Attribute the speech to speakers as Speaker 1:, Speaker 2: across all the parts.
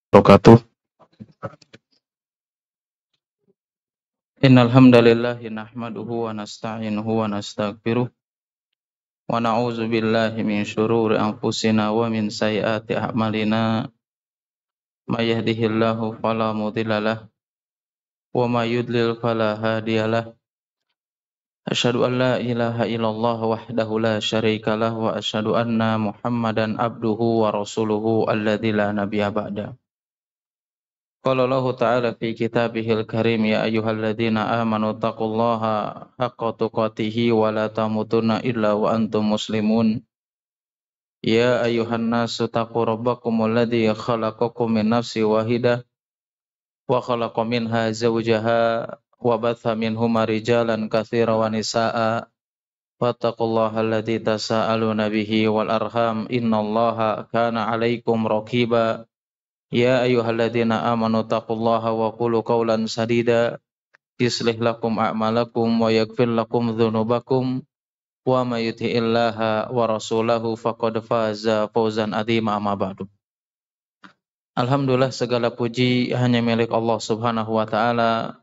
Speaker 1: Wabarakatuh. Innal hamdalillah nahmaduhu wa nasta'inuhu wa nastaghfiruh wa na'udzu billahi min syururi anfusina wa min sayyiati a'malina may yahdihillahu fala mudhillalah wa may yudlil fala hadiyalah. Asyhadu an la ilaha illallah wahdahu la syarikalah wa asyhadu anna Muhammadan abduhu wa rasuluhu alladzi la nabiyya ba'da. Qala Allah Ta'ala fi kitabihil karim ya ayyuhalladzina amanu taqullaha haqqa tuqatih wa la tamutunna illa wa antum muslimun. Ya ayyuhan nasu taqu rabbakumul ladzi khalaqakum min nafsin wahidah wa khalaqa minha zawjaha wa batha minhuma rijalan katsiran wa nisaa'a wattaqullaha alladzi tasaaluna bihi wal arham innallaha kana 'alaikum raqiba. Ya ayyuhalladzina amanu taqullaha wa qulu qawlan sadida yuslih lakum a'malakum wa yaghfir lakum dzunubakum wa may yuti'illaha wa rasulahu faqad faza fawzan 'azima amma ba'du. Alhamdulillah, segala puji hanya milik Allah Subhanahu wa taala.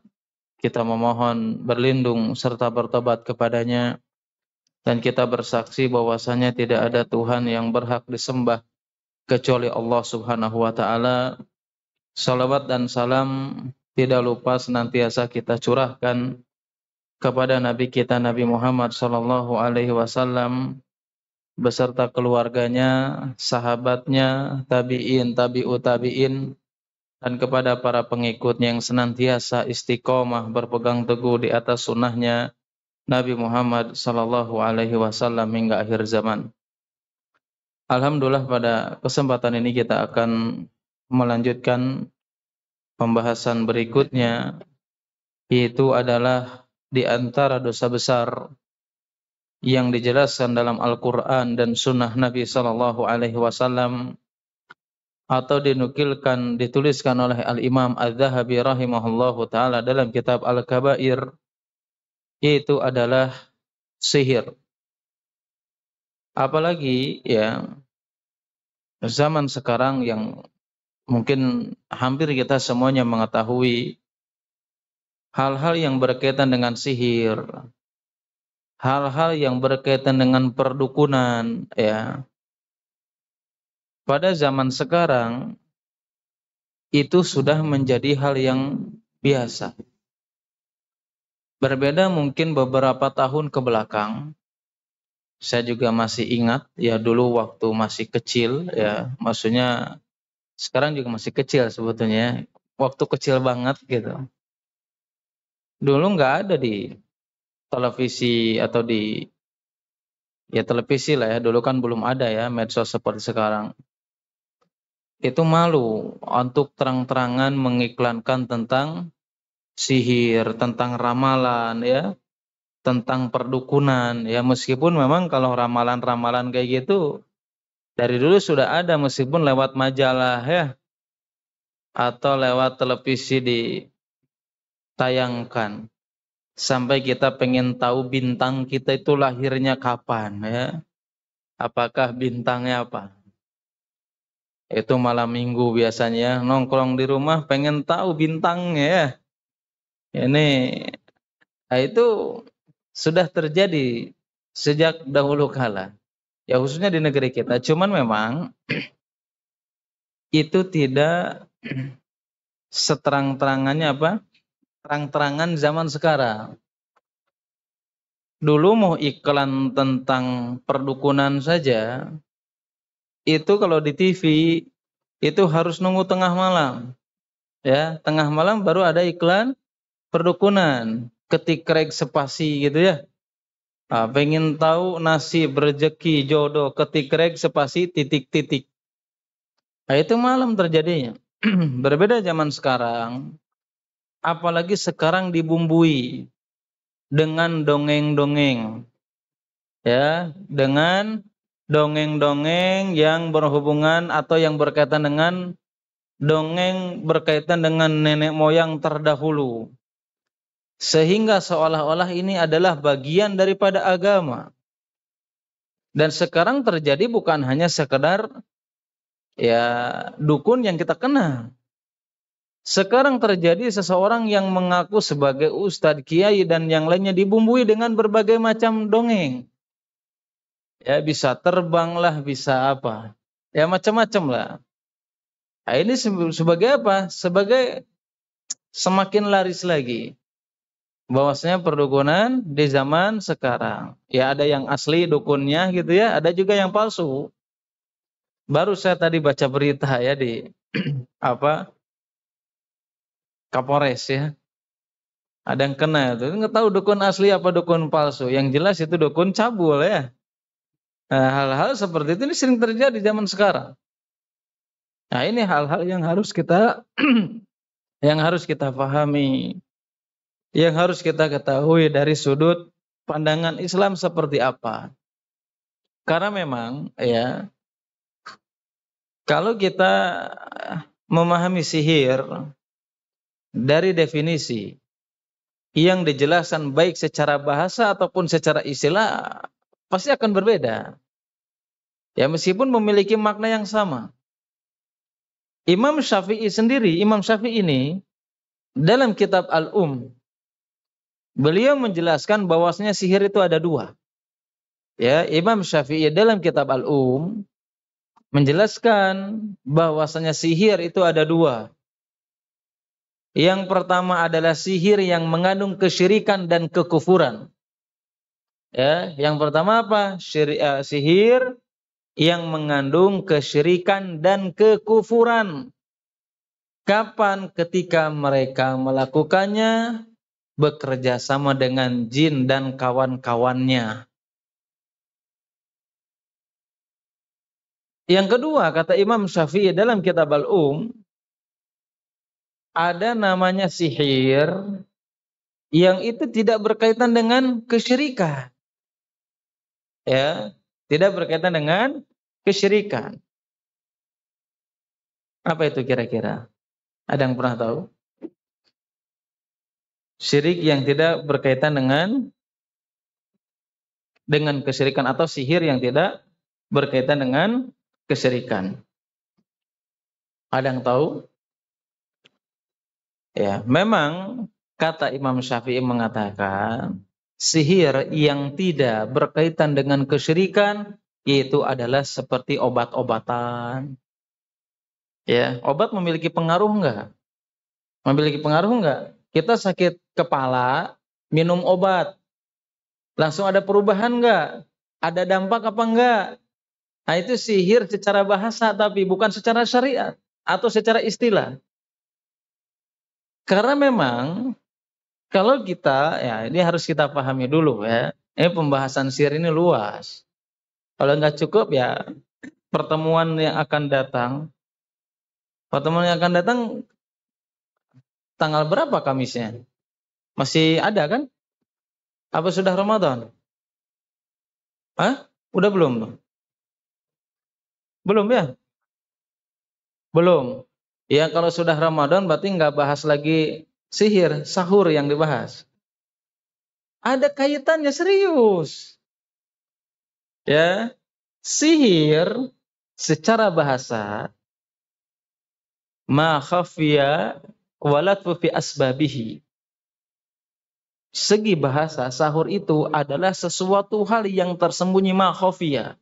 Speaker 1: Kita memohon berlindung serta bertobat kepadanya, dan kita bersaksi bahwasanya tidak ada Tuhan yang berhak disembah kecuali Allah Subhanahu wa taala. Salawat dan salam tidak lupa senantiasa kita curahkan kepada Nabi kita Nabi Muhammad sallallahu alaihi wasallam beserta keluarganya, sahabatnya, tabi'in, tabi'ut tabi'in, dan kepada para pengikutnya yang senantiasa istiqomah berpegang teguh di atas sunnahnya Nabi Muhammad sallallahu alaihi wasallam hingga akhir zaman. Alhamdulillah, pada kesempatan ini kita akan melanjutkan pembahasan berikutnya, yaitu adalah di antara dosa besar yang dijelaskan dalam Al-Quran dan Sunnah Nabi Sallallahu Alaihi Wasallam, atau dinukilkan, dituliskan oleh Al-Imam Adz-Dzahabi rahimahullahu ta'ala dalam kitab Al-Kabair, yaitu adalah sihir. Apalagi ya zaman sekarang yang mungkin hampir kita semuanya mengetahui hal-hal yang berkaitan dengan sihir, hal-hal yang berkaitan dengan perdukunan, ya. Pada zaman sekarang itu sudah menjadi hal yang biasa. Berbeda mungkin beberapa tahun ke belakang. Saya juga masih ingat ya, dulu waktu masih kecil ya, maksudnya sekarang juga masih kecil sebetulnya, waktu kecil banget gitu. Dulu nggak ada di televisi atau di televisi lah ya, dulu kan belum ada ya medsos seperti sekarang. Itu malu untuk terang-terangan mengiklankan tentang sihir, tentang ramalan ya, tentang perdukunan ya, meskipun memang kalau ramalan-ramalan kayak gitu dari dulu sudah ada, meskipun lewat majalah ya atau lewat televisi ditayangkan. Sampai kita pengen tahu bintang kita itu lahirnya kapan ya. Apakah bintangnya apa? Itu malam minggu biasanya nongkrong di rumah pengen tahu bintangnya ya. Ini itu sudah terjadi sejak dahulu kala. Ya khususnya di negeri kita. Cuman memang itu tidak seterang-terangannya apa? Terang-terangan zaman sekarang. Dulu mau iklan tentang perdukunan saja, itu kalau di TV itu harus nunggu tengah malam. Ya, tengah malam baru ada iklan perdukunan. Ketik rek spasi gitu ya. Nah, pengen tahu nasib, rezeki, jodoh, ketik rek spasi titik-titik. Nah, itu malam terjadinya. Berbeda zaman sekarang, apalagi sekarang dibumbui dengan dongeng-dongeng. Ya, dengan dongeng-dongeng yang berhubungan atau yang berkaitan dengan dongeng berkaitan dengan nenek moyang terdahulu. Sehingga seolah-olah ini adalah bagian daripada agama. Dan sekarang terjadi bukan hanya sekedar ya dukun yang kita kenal. Sekarang terjadi seseorang yang mengaku sebagai ustadz, kiai, dan yang lainnya dibumbui dengan berbagai macam dongeng. Ya, bisa terbang lah, bisa apa. Ya, macam-macam lah. Nah, ini sebagai apa? Sebagai semakin laris lagi. Bahwasanya perdukunan di zaman sekarang. Ya, ada yang asli dukunnya gitu ya, ada juga yang palsu. Baru saya tadi baca berita ya di apa Kapolres ya. Ada yang kena itu, nggak tahu dukun asli apa dukun palsu. Yang jelas itu dukun cabul ya. Nah, hal-hal seperti itu ini sering terjadi zaman sekarang. Nah, ini hal-hal yang harus kita yang harus kita pahami, yang harus kita ketahui dari sudut pandangan Islam seperti apa. Karena memang ya, kalau kita memahami sihir dari definisi yang dijelaskan baik secara bahasa ataupun secara istilah pasti akan berbeda. Ya, meskipun memiliki makna yang sama. Imam Syafi'i sendiri, Imam Syafi'i ini dalam kitab beliau menjelaskan bahwasanya sihir itu ada dua. Ya, Imam Syafi'i dalam kitab menjelaskan bahwasanya sihir itu ada dua. Yang pertama adalah sihir yang mengandung kesyirikan dan kekufuran. Ya, yang pertama apa? Sihir yang mengandung kesyirikan dan kekufuran. Kapan? Ketika mereka melakukannya bekerja sama dengan jin dan kawan-kawannya. Yang kedua, kata Imam Syafi'i dalam kitab ada namanya sihir yang itu tidak berkaitan dengan kesyirikan. Ya, tidak berkaitan dengan kesyirikan. Apa itu kira-kira? Ada yang pernah tahu? Syirik yang tidak berkaitan dengan kesyirikan atau sihir yang tidak berkaitan dengan kesyirikan. Ada yang tahu? Ya, memang kata Imam Syafi'i mengatakan sihir yang tidak berkaitan dengan kesyirikan itu adalah seperti obat-obatan. Ya, obat memiliki pengaruh enggak? Memiliki pengaruh enggak? Kita sakit kepala, minum obat, langsung ada perubahan enggak? Ada dampak apa enggak? Nah, itu sihir secara bahasa tapi bukan secara syariat atau secara istilah. Karena memang kalau kita, ya ini harus kita pahami dulu ya. Ini pembahasan sihir ini luas. Kalau nggak cukup ya pertemuan yang akan datang. Pertemuan yang akan datang tanggal berapa Kamisnya? Masih ada kan? Apa sudah Ramadan? Hah? Udah belum? Belum ya? Belum. Ya kalau sudah Ramadan berarti nggak bahas lagi sihir, sahur yang dibahas. Ada kaitannya serius. Ya, sihir secara bahasa ma khafiya walatfu fi asbabihi. Segi bahasa sahur itu adalah sesuatu hal yang tersembunyi ma khafiya.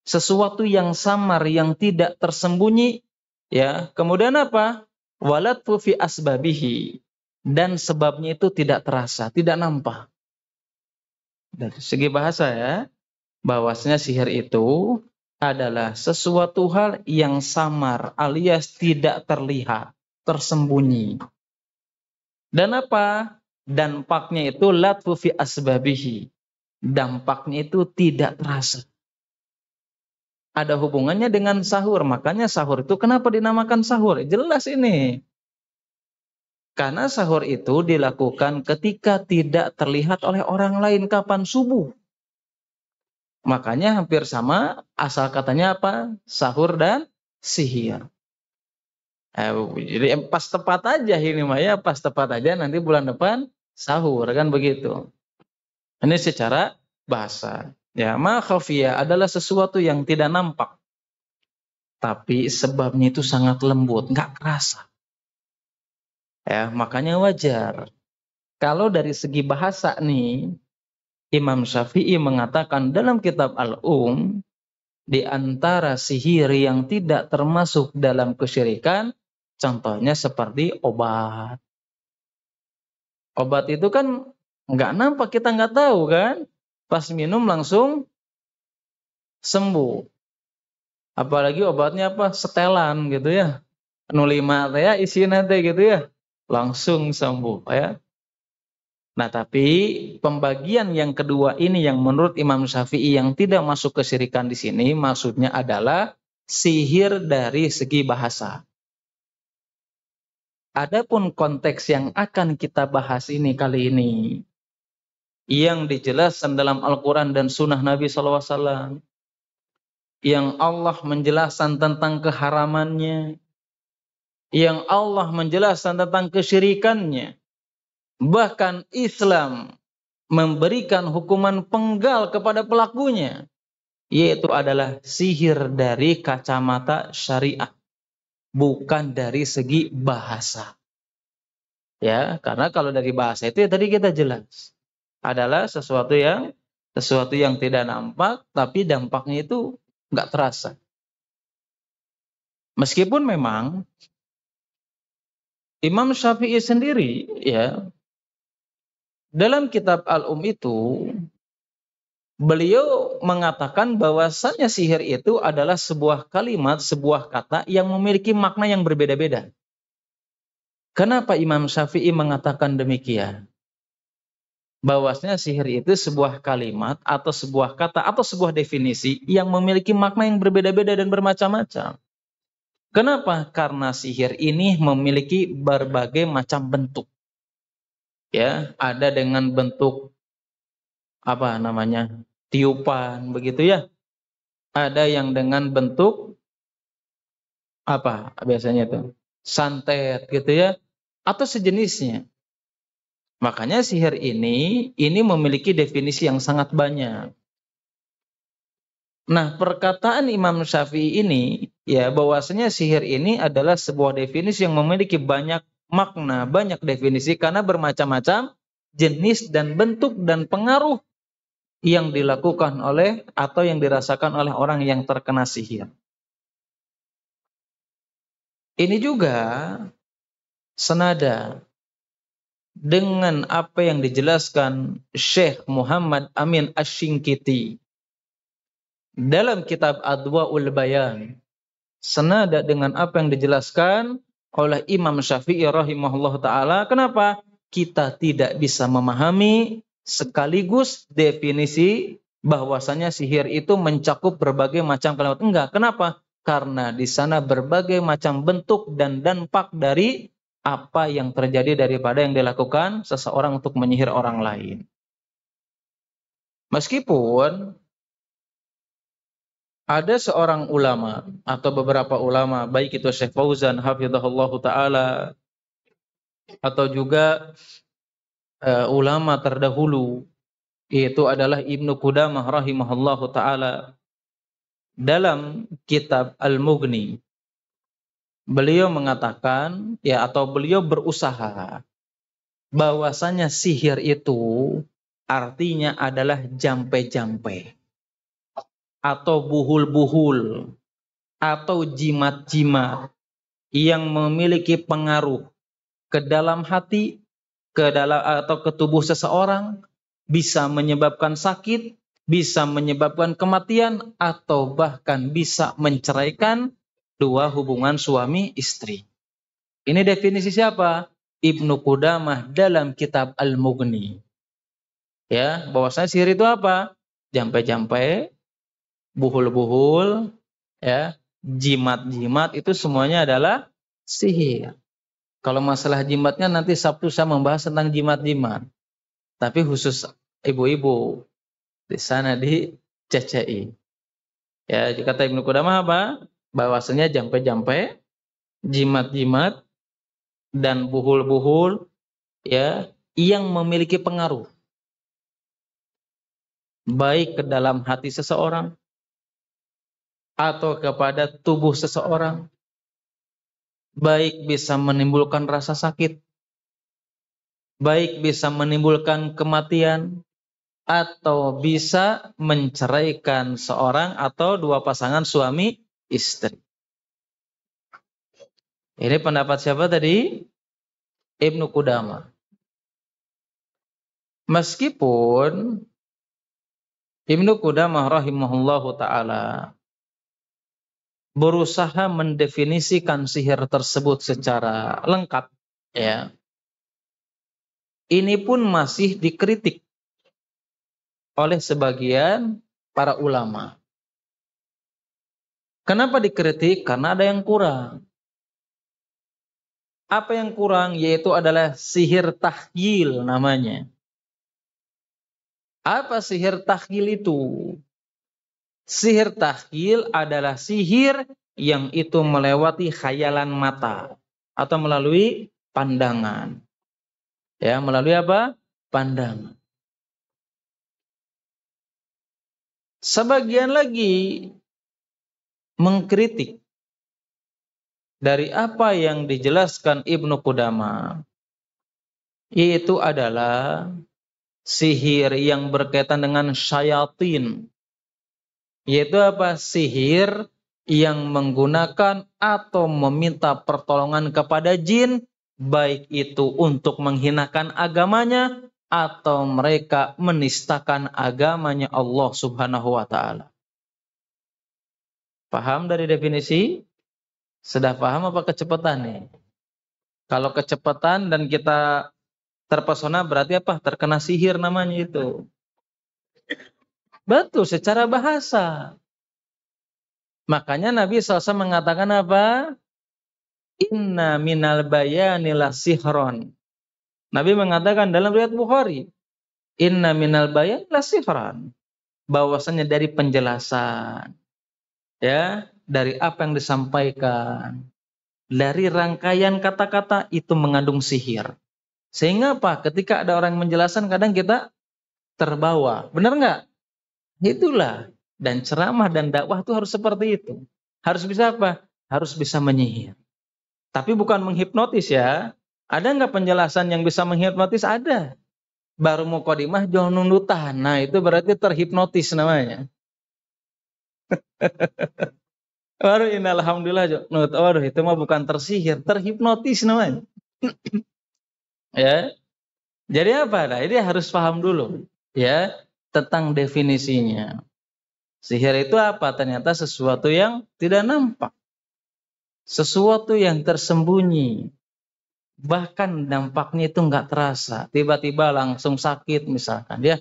Speaker 1: Sesuatu yang samar yang tidak tersembunyi ya. Kemudian apa? Walatfu fi asbabihi. Dan sebabnya itu tidak terasa, tidak nampak. Dari segi bahasa ya, bahwasanya sihir itu adalah sesuatu hal yang samar alias tidak terlihat, tersembunyi. Dan apa? Dampaknya itu latfu fi asbabihi. Dampaknya itu tidak terasa. Ada hubungannya dengan sahur, makanya sahur itu kenapa dinamakan sahur? Jelas ini. Karena sahur itu dilakukan ketika tidak terlihat oleh orang lain kapan subuh. Makanya hampir sama asal katanya apa? Sahur dan sihir. Jadi pas tepat aja ini mah ya, pas tepat aja nanti bulan depan sahur kan begitu. Ini secara bahasa. Ya, ma khafiyah adalah sesuatu yang tidak nampak. Tapi sebabnya itu sangat lembut, nggak kerasa. Ya, makanya wajar. Kalau dari segi bahasa nih, Imam Syafi'i mengatakan dalam kitab di antara sihir yang tidak termasuk dalam kesyirikan, contohnya seperti obat. Obat itu kan nggak nampak, kita nggak tahu kan. Pas minum langsung sembuh. Apalagi obatnya apa? Setelan gitu ya. 05 teh ya isinya teh gitu ya. Langsung sembuh ya. Nah, tapi pembagian yang kedua ini yang menurut Imam Syafi'i yang tidak masuk kesyirikan di sini maksudnya adalah sihir dari segi bahasa. Adapun konteks yang akan kita bahas ini kali ini yang dijelaskan dalam Al-Quran dan Sunnah Nabi SAW, yang Allah menjelaskan tentang keharamannya, yang Allah menjelaskan tentang kesyirikannya, bahkan Islam memberikan hukuman penggal kepada pelakunya, yaitu adalah sihir dari kacamata syariat, bukan dari segi bahasa. Ya, karena kalau dari bahasa itu ya tadi kita jelas adalah sesuatu yang tidak nampak, tapi dampaknya itu nggak terasa. Meskipun memang Imam Syafi'i sendiri ya dalam kitab itu beliau mengatakan bahwasannya sihir itu adalah sebuah kalimat, sebuah kata yang memiliki makna yang berbeda-beda. Kenapa Imam Syafi'i mengatakan demikian? Bahwasanya sihir itu sebuah kalimat atau sebuah kata atau sebuah definisi yang memiliki makna yang berbeda-beda dan bermacam-macam. Kenapa? Karena sihir ini memiliki berbagai macam bentuk. Ya, ada dengan bentuk apa namanya? Tiupan begitu ya. Ada yang dengan bentuk apa biasanya itu? Santet gitu ya atau sejenisnya. Makanya sihir ini memiliki definisi yang sangat banyak. Nah, perkataan Imam Syafi'i ini ya bahwasanya sihir ini adalah sebuah definisi yang memiliki banyak makna, banyak definisi karena bermacam-macam jenis dan bentuk dan pengaruh yang dilakukan oleh atau yang dirasakan oleh orang yang terkena sihir. Ini juga senada dengan apa yang dijelaskan Syekh Muhammad Amin Asy-Syinkiti dalam kitab Adwaul Bayan, senada dengan apa yang dijelaskan oleh Imam Syafi'i rahimahullah ta'ala. Kenapa? Kita tidak bisa memahami sekaligus definisi bahwasanya sihir itu mencakup berbagai macam kalimat. Enggak. Kenapa? Karena di sana berbagai macam bentuk dan dampak dari apa yang terjadi daripada yang dilakukan seseorang untuk menyihir orang lain. Meskipun ada seorang ulama atau beberapa ulama, baik itu Syekh Fauzan hafizahullah taala atau juga ulama terdahulu, yaitu adalah Ibnu Qudamah rahimahullahu taala dalam kitab Al-Mughni. Beliau mengatakan ya atau beliau berusaha bahwasanya sihir itu artinya adalah jampe-jampe atau buhul-buhul atau jimat-jimat yang memiliki pengaruh ke dalam hati, ke dalam atau ke tubuh seseorang, bisa menyebabkan sakit, bisa menyebabkan kematian, atau bahkan bisa menceraikan dua hubungan suami istri. Ini definisi siapa? Ibnu Qudamah dalam kitab Al-Mughni. Ya, bahwasanya sihir itu apa? Jampe-jampe, buhul-buhul, ya, jimat-jimat itu semuanya adalah sihir. Kalau masalah jimatnya nanti Sabtu saya membahas tentang jimat-jimat. Tapi khusus ibu-ibu di sana di CCI. Ya, kata Ibnu Qudamah apa? Bahwasanya jampe-jampe, jimat-jimat dan buhul-buhul ya yang memiliki pengaruh baik ke dalam hati seseorang atau kepada tubuh seseorang, baik bisa menimbulkan rasa sakit baik bisa menimbulkan kematian atau bisa menceraikan seorang atau dua pasangan suami istri. Ini pendapat siapa tadi? Ibnu Qudamah. Meskipun Ibnu Qudamah rahimahullahu taala berusaha mendefinisikan sihir tersebut secara lengkap, ya. Ini pun masih dikritik oleh sebagian para ulama. Kenapa dikritik? Karena ada yang kurang. Apa yang kurang? Yaitu adalah sihir tahyil namanya. Apa sihir tahyil itu? Sihir tahyil adalah sihir yang itu melewati khayalan mata atau melalui pandangan. Ya, melalui apa? Pandangan. Sebagian lagi mengkritik dari apa yang dijelaskan Ibnu Qudamah, yaitu adalah sihir yang berkaitan dengan syayatin. Yaitu apa? Sihir yang menggunakan atau meminta pertolongan kepada jin, baik itu untuk menghinakan agamanya atau mereka menistakan agamanya Allah Subhanahu wa taala. Paham dari definisi? Sudah paham apa kecepatan nih? Kalau kecepatan dan kita terpesona berarti apa? Terkena sihir namanya itu. Betul, secara bahasa. Makanya Nabi SAW mengatakan apa? Inna minal bayani la sihron. Nabi mengatakan dalam riwayat Bukhari, Inna minal bayani la sihron. Bahwasanya dari penjelasan, ya, dari apa yang disampaikan, dari rangkaian kata-kata itu mengandung sihir. Sehingga apa? Ketika ada orang menjelaskan kadang kita terbawa. Benar nggak? Itulah. Dan ceramah dan dakwah itu harus seperti itu. Harus bisa apa? Harus bisa menyihir. Tapi bukan menghipnotis ya. Ada nggak penjelasan yang bisa menghipnotis? Ada. Baru muqaddimah jangan nunutan. Nah itu berarti terhipnotis namanya. Baru alhamdulillah. Waduh itu mah bukan tersihir. Terhipnotis namanya. Ya. Jadi apa? Nah ini harus paham dulu. Ya. Tentang definisinya. Sihir itu apa? Ternyata sesuatu yang tidak nampak. Sesuatu yang tersembunyi. Bahkan dampaknya itu nggak terasa. Tiba-tiba langsung sakit misalkan. Ya,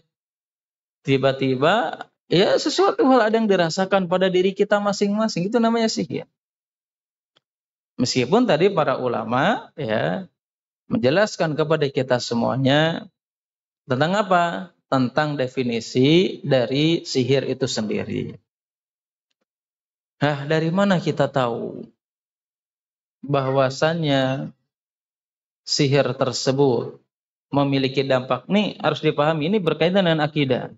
Speaker 1: tiba-tiba ya sesuatu hal ada yang dirasakan pada diri kita masing-masing. Itu namanya sihir. Meskipun tadi para ulama ya menjelaskan kepada kita semuanya tentang apa? Tentang definisi dari sihir itu sendiri. Nah, dari mana kita tahu bahwasannya sihir tersebut memiliki dampak? Nih harus dipahami, ini berkaitan dengan akidah.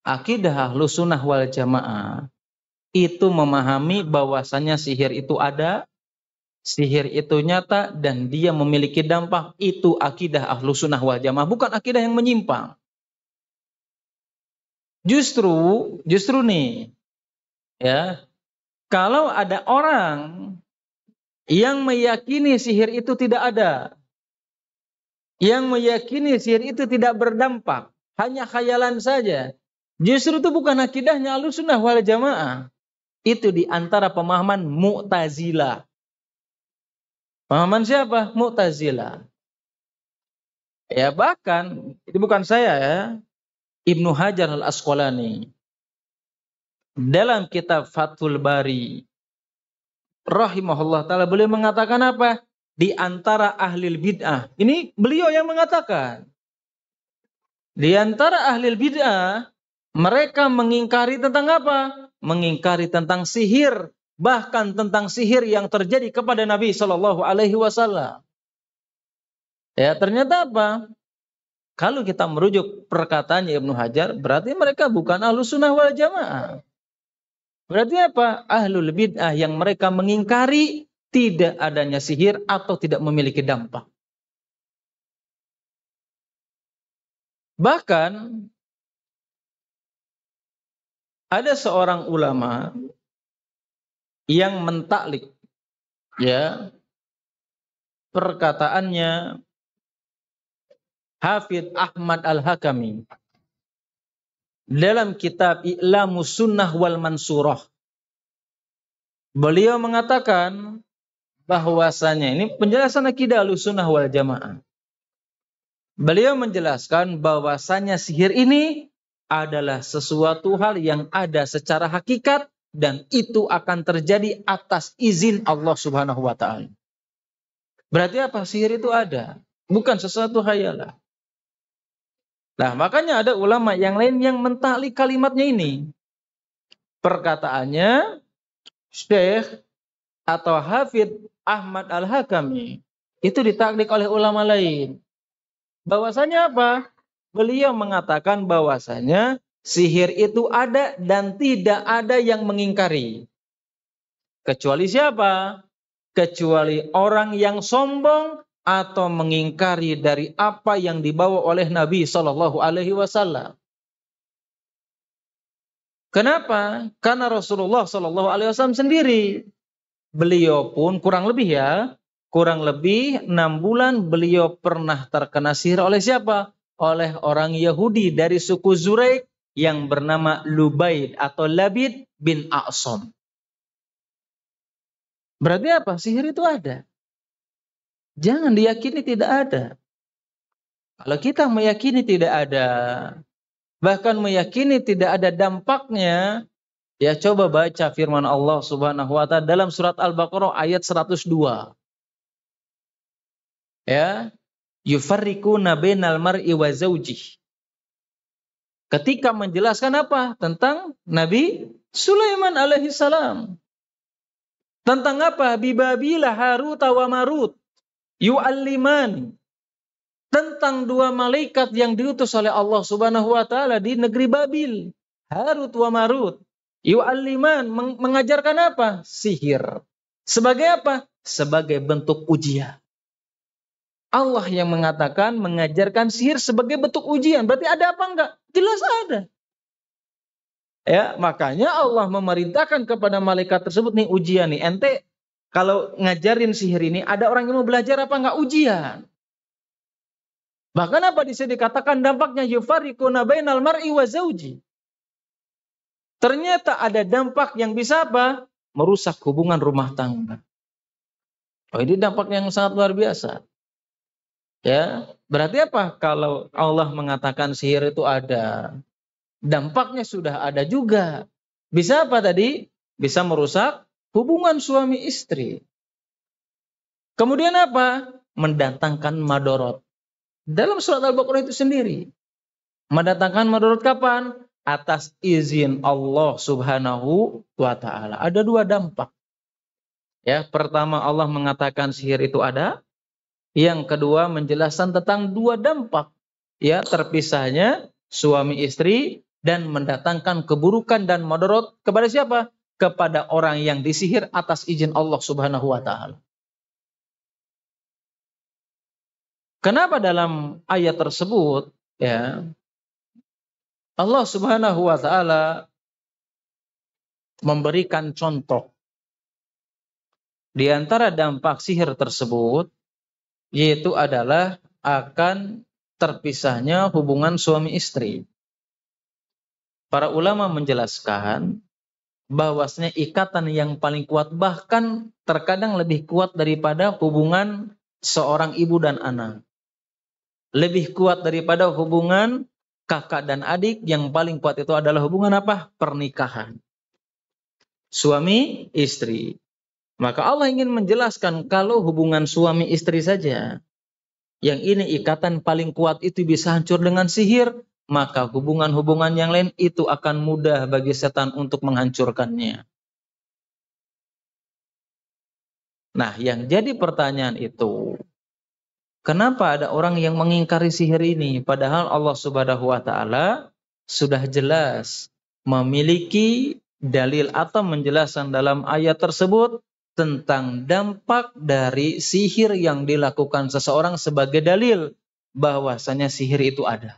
Speaker 1: Akidah Ahlus Sunnah wal Jamaah itu memahami bahwasannya sihir itu ada, sihir itu nyata, dan dia memiliki dampak. Itu akidah Ahlus Sunnah wal Jamaah, bukan akidah yang menyimpang. Justru nih, ya, kalau ada orang yang meyakini sihir itu tidak ada, yang meyakini sihir itu tidak berdampak, hanya khayalan saja, justru itu bukan akidahnya Ahlussunnah wal Jamaah. Itu di antara pemahaman Mu'tazilah. Pemahaman siapa? Mu'tazilah. Ya bahkan, itu bukan saya ya, Ibnu Hajar al-Asqalani dalam kitab Fathul Bari rahimahullah ta'ala beliau mengatakan apa? Di antara ahli bid'ah. Ini beliau yang mengatakan. Di antara ahli bid'ah, mereka mengingkari tentang apa? Mengingkari tentang sihir, bahkan tentang sihir yang terjadi kepada Nabi Shallallahu Alaihi Wasallam. Ya ternyata apa? Kalau kita merujuk perkataannya Ibnu Hajar, berarti mereka bukan Ahlus Sunnah wal Jamaah. Berarti apa? Ahlul bid'ah yang mereka mengingkari tidak adanya sihir atau tidak memiliki dampak. Bahkan ada seorang ulama yang mentaklik ya perkataannya Hafidz Ahmad Al-Hakami dalam kitab I'lamus Sunnah wal Mansurah. Beliau mengatakan bahwasanya ini penjelasan akidah Ahlussunnah wal Jamaah. Beliau menjelaskan bahwasanya sihir ini adalah sesuatu hal yang ada secara hakikat dan itu akan terjadi atas izin Allah Subhanahu wa taala. Berarti apa? Sihir itu ada, bukan sesuatu hayalah. Nah, makanya ada ulama yang lain yang mentaklik kalimatnya ini. Perkataannya Syekh atau Hafidz Ahmad Al-Hakami itu ditaklik oleh ulama lain. Bahwasanya apa? Beliau mengatakan bahwasanya sihir itu ada dan tidak ada yang mengingkari. Kecuali siapa? Kecuali orang yang sombong atau mengingkari dari apa yang dibawa oleh Nabi Shallallahu Alaihi Wasallam. Kenapa? Karena Rasulullah Shallallahu Alaihi Wasallam sendiri, beliau pun kurang lebih 6 bulan beliau pernah terkena sihir oleh siapa? Oleh orang Yahudi dari suku Zuraik yang bernama Lubaid atau Labid bin A'sam. Berarti apa? Sihir itu ada. Jangan diyakini tidak ada. Kalau kita meyakini tidak ada, bahkan meyakini tidak ada dampaknya, ya coba baca firman Allah Subhanahu wa taala dalam surat Al-Baqarah ayat 102. Ya, yufarriquna bainal mar'i wa zawjih. Ketika menjelaskan apa? Tentang Nabi Sulaiman alaihi salam. Tentang apa? Bibabila Harut wa Marut yu'alliman. Tentang 2 malaikat yang diutus oleh Allah Subhanahu wa taala di negeri Babil, Harut wa Marut. Yu'alliman, mengajarkan apa? Sihir. Sebagai apa? Sebagai bentuk ujian. Allah yang mengatakan mengajarkan sihir sebagai bentuk ujian. Berarti ada apa enggak? Jelas ada. Ya, makanya Allah memerintahkan kepada malaikat tersebut, nih ujian nih. Ente kalau ngajarin sihir ini, ada orang yang mau belajar apa enggak? Ujian. Bahkan apa bisa dikatakan dampaknya yufarriquna bainal mar'i wa zawji. Ternyata ada dampak yang bisa apa? Merusak hubungan rumah tangga. Oh, ini dampak yang sangat luar biasa. Ya, berarti apa? Kalau Allah mengatakan sihir itu ada, dampaknya sudah ada juga. Bisa apa tadi? Bisa merusak hubungan suami istri. Kemudian apa? Mendatangkan madorot. Dalam surat Al-Baqarah itu sendiri. Mendatangkan madorot kapan? Atas izin Allah Subhanahu wa taala. Ada 2 dampak. Ya, pertama Allah mengatakan sihir itu ada. Yang kedua menjelaskan tentang 2 dampak. Ya, terpisahnya suami istri dan mendatangkan keburukan dan madorot kepada siapa? Kepada orang yang disihir atas izin Allah Subhanahu wa taala. Kenapa dalam ayat tersebut ya Allah Subhanahu wa taala memberikan contoh di antara dampak sihir tersebut yaitu adalah akan terpisahnya hubungan suami istri. Para ulama menjelaskan bahwasanya ikatan yang paling kuat bahkan terkadang lebih kuat daripada hubungan seorang ibu dan anak. Lebih kuat daripada hubungan kakak dan adik, yang paling kuat itu adalah hubungan apa? Pernikahan. Suami istri. Maka Allah ingin menjelaskan kalau hubungan suami istri saja, yang ini ikatan paling kuat itu bisa hancur dengan sihir, maka hubungan-hubungan yang lain itu akan mudah bagi setan untuk menghancurkannya. Nah, yang jadi pertanyaan itu, kenapa ada orang yang mengingkari sihir ini? Padahal Allah Subhanahu wa taala sudah jelas memiliki dalil atau menjelaskan dalam ayat tersebut tentang dampak dari sihir yang dilakukan seseorang sebagai dalil bahwasanya sihir itu ada.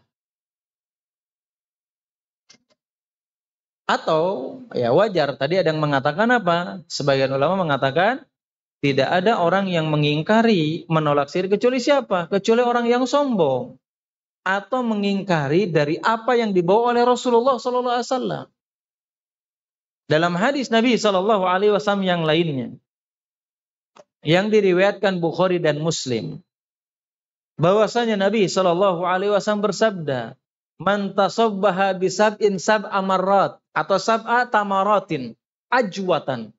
Speaker 1: Atau ya wajar, tadi ada yang mengatakan apa? Sebagian ulama mengatakan tidak ada orang yang mengingkari menolak sihir kecuali siapa? Kecuali orang yang sombong atau mengingkari dari apa yang dibawa oleh Rasulullah sallallahu alaihi wasallam. Dalam hadis Nabi sallallahu alaihi wasallam yang lainnya yang diriwayatkan Bukhari dan Muslim, bahwasanya Nabi sallallahu alaihi wasallam bersabda, "Man tasabbaha bi sab'in sab'a marrat atau sab'a tamaratin ajwatan."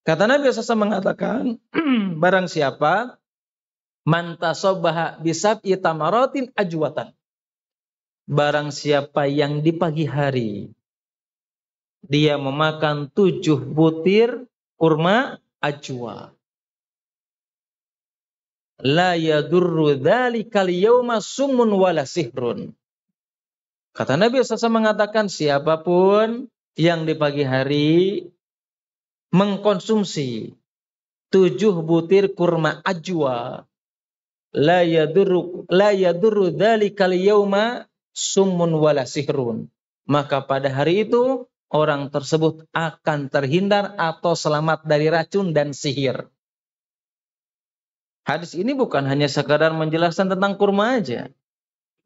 Speaker 1: Kata Nabi SAW mengatakan, barang siapa man tasabbaha bi sab'i tamaratin ajwatan. Barang siapa yang di pagi hari dia memakan 7 butir kurma ajwa, la yadurru dzalikal yauma summun wala sihrun. Kata Nabi SAW mengatakan siapapun yang di pagi hari mengkonsumsi 7 butir kurma ajwa, la yadurru dzalikal yauma summun wala sihrun. Maka pada hari itu orang tersebut akan terhindar atau selamat dari racun dan sihir. Hadis ini bukan hanya sekadar menjelaskan tentang kurma aja.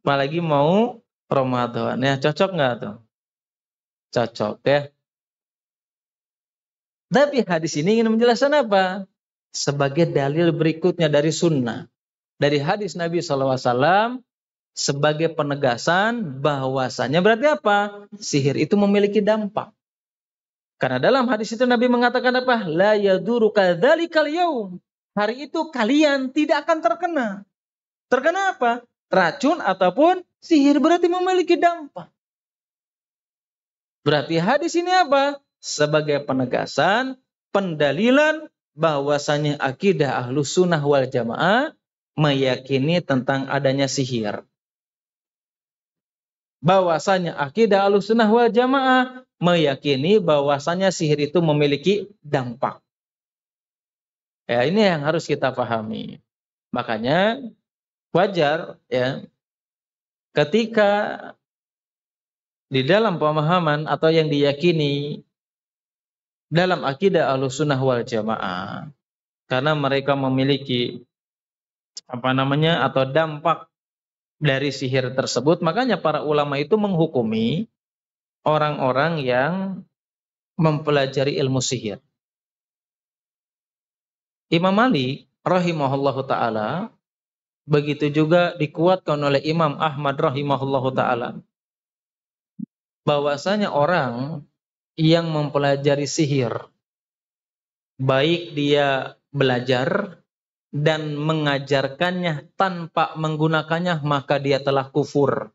Speaker 1: Apalagi mau Ramadan. Ya, cocok nggak tuh? Cocok ya. Tapi hadis ini ingin menjelaskan apa? Sebagai dalil berikutnya dari sunnah. Dari hadis Nabi SAW sebagai penegasan bahwasanya berarti apa? Sihir itu memiliki dampak. Karena dalam hadis itu Nabi mengatakan apa? La yaduruka dzalikal yaum. Hari itu kalian tidak akan terkena. Terkena apa? Racun ataupun sihir, berarti memiliki dampak. Berarti hadis ini apa? Sebagai penegasan, pendalilan bahwasanya akidah Ahlus Sunnah wal Jamaah meyakini tentang adanya sihir. Bahwasanya akidah Ahlus Sunnah wal Jamaah meyakini bahwasanya sihir itu memiliki dampak. Ya, ini yang harus kita pahami. Makanya wajar ya ketika di dalam pemahaman atau yang diyakini dalam akidah Ahlus Sunnah wal Jamaah, karena mereka memiliki atau dampak dari sihir tersebut, makanya para ulama itu menghukumi orang-orang yang mempelajari ilmu sihir. Imam Malik rahimahullahu taala, begitu juga dikuatkan oleh Imam Ahmad rahimahullahu taala, bahwasanya orang yang mempelajari sihir, baik dia belajar dan mengajarkannya tanpa menggunakannya, maka dia telah kufur.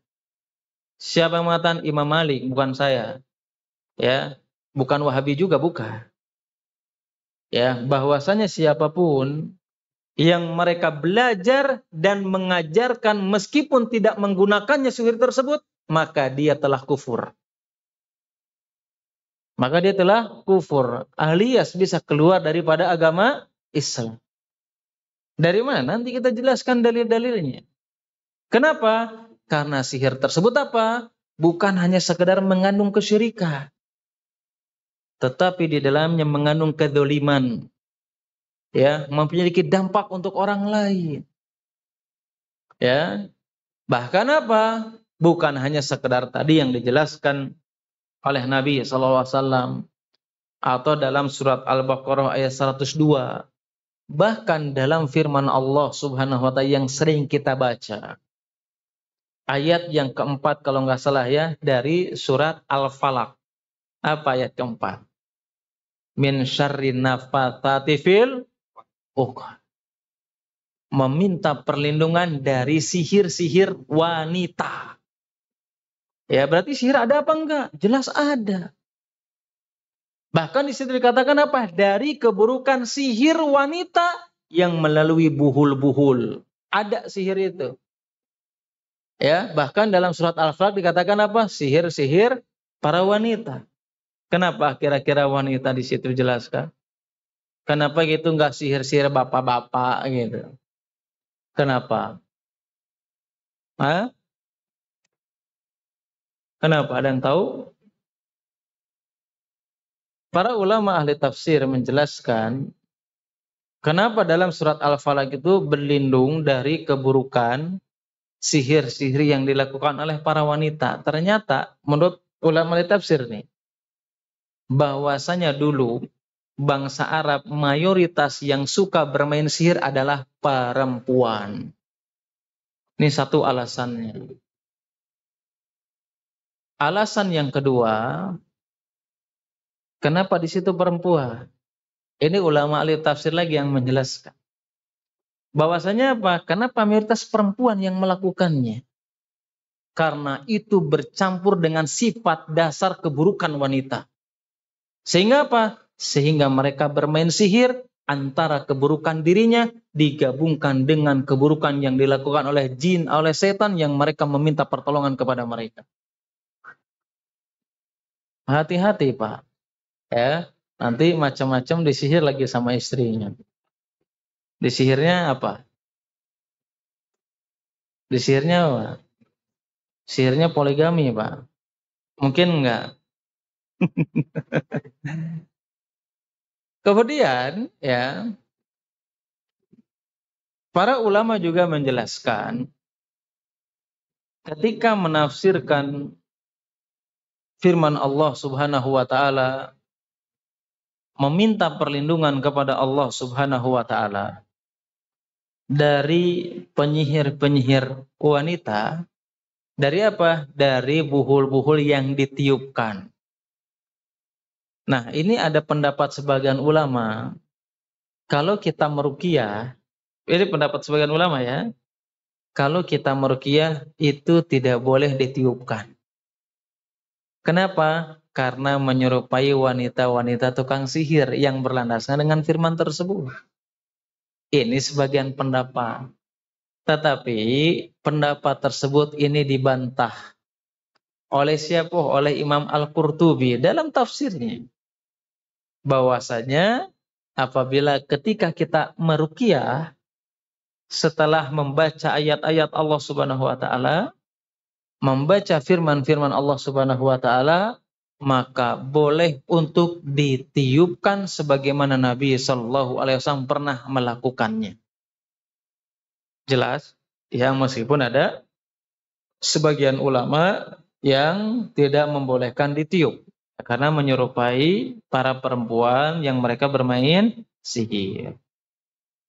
Speaker 1: Siapa yang mengatakan? Imam Malik, bukan saya. Ya, bukan Wahabi juga, bukan. Ya, bahwasanya siapapun yang mereka belajar dan mengajarkan meskipun tidak menggunakannya sihir tersebut, maka dia telah kufur. Maka dia telah kufur, alias bisa keluar daripada agama Islam. Dari mana? Nanti kita jelaskan dalil-dalilnya. Kenapa? Karena sihir tersebut apa? Bukan hanya sekedar mengandung kesyirikan, tetapi di dalamnya mengandung kedzaliman. Ya, memiliki dampak untuk orang lain. Ya. Bahkan apa? Bukan hanya sekedar tadi yang dijelaskan oleh Nabi SAW atau dalam surat Al-Baqarah ayat 102. Bahkan dalam firman Allah Subhanahu wa taala yang sering kita baca. Ayat yang keempat kalau nggak salah ya, dari surat Al-Falaq. Apa ayat keempat? Min syarri naffatsati fil uqad. Meminta perlindungan dari sihir-sihir wanita. Ya, berarti sihir ada apa enggak? Jelas ada. Bahkan di situ dikatakan apa? Dari keburukan sihir wanita yang melalui buhul-buhul. Ada sihir itu. Ya, bahkan dalam surat Al-Falaq dikatakan apa? Sihir-sihir para wanita. Kenapa kira-kira wanita di situ jelaskan? Kenapa gitu enggak sihir-sihir bapak-bapak gitu? Kenapa? Hah? Kenapa? Ada yang tahu? Para ulama ahli tafsir menjelaskan kenapa dalam surat Al-Falaq itu berlindung dari keburukan sihir-sihir yang dilakukan oleh para wanita. Ternyata menurut ulama ahli tafsir nih, bahwasanya dulu bangsa Arab mayoritas yang suka bermain sihir adalah perempuan. Ini satu alasannya. Alasan yang kedua, kenapa di situ perempuan? Ini ulama ahli tafsir lagi yang menjelaskan. Bahwasanya apa? Karena mayoritas perempuan yang melakukannya. Karena itu bercampur dengan sifat dasar keburukan wanita. Sehingga apa? Sehingga mereka bermain sihir antara keburukan dirinya digabungkan dengan keburukan yang dilakukan oleh jin, oleh setan yang mereka meminta pertolongan kepada mereka. Hati-hati Pak. Ya, nanti macam-macam disihir lagi sama istrinya. Disihirnya apa? Disihirnya apa? Sihirnya poligami Pak. Mungkin enggak. Kemudian ya, para ulama juga menjelaskan ketika menafsirkan firman Allah Subhanahu wa taala, meminta perlindungan kepada Allah Subhanahu wa taala dari penyihir-penyihir wanita. Dari apa? Dari buhul-buhul yang ditiupkan. Nah, ini ada pendapat sebagian ulama, kalau kita meruqyah, ini pendapat sebagian ulama ya, kalau kita meruqyah itu tidak boleh ditiupkan. Kenapa? Karena menyerupai wanita-wanita tukang sihir yang berlandaskan dengan firman tersebut. Ini sebagian pendapat. Tetapi pendapat tersebut ini dibantah oleh siapa? Oleh Imam Al-Qurtubi dalam tafsirnya. Bahwasanya apabila ketika kita meruqyah setelah membaca ayat-ayat Allah Subhanahu wa taala, membaca firman-firman Allah Subhanahu wa taala, maka boleh untuk ditiupkan sebagaimana Nabi sallallahu alaihi wasallam pernah melakukannya. Jelas? Ya, meskipun ada sebagian ulama yang tidak membolehkan ditiup karena menyerupai para perempuan yang mereka bermain sihir.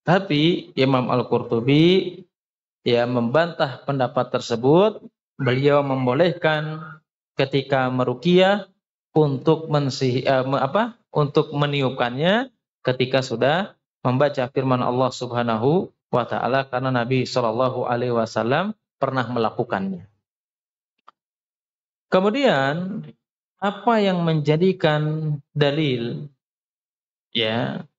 Speaker 1: Tapi Imam Al-Qurtubi ya membantah pendapat tersebut. Beliau membolehkan ketika meruqyah untuk untuk meniupkannya ketika sudah membaca firman Allah Subhanahu wa taala, karena Nabi Shallallahu alaihi wasallam pernah melakukannya. Kemudian apa yang menjadikan dalil ya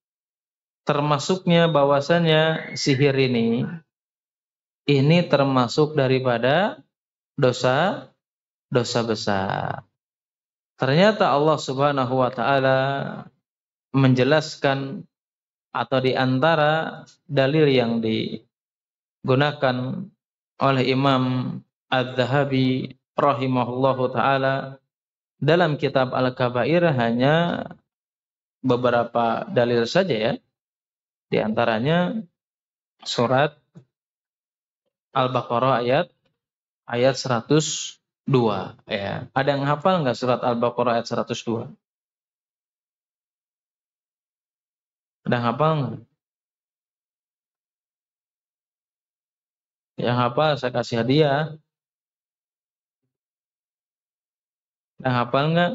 Speaker 1: termasuknya bahwasanya sihir ini termasuk daripada dosa besar. Ternyata Allah Subhanahu wa taala menjelaskan, atau di antara dalil yang digunakan oleh Imam Az-Zahabi rahimahullahu taala dalam kitab Al-Kabair hanya beberapa dalil saja ya. Di antaranya surat Al-Baqarah ayat 102 ya. Ada yang hafal enggak surat Al-Baqarah ayat 102? Ada yang hafal enggak? Yang hafal saya kasih hadiah. Ada yang hafal enggak?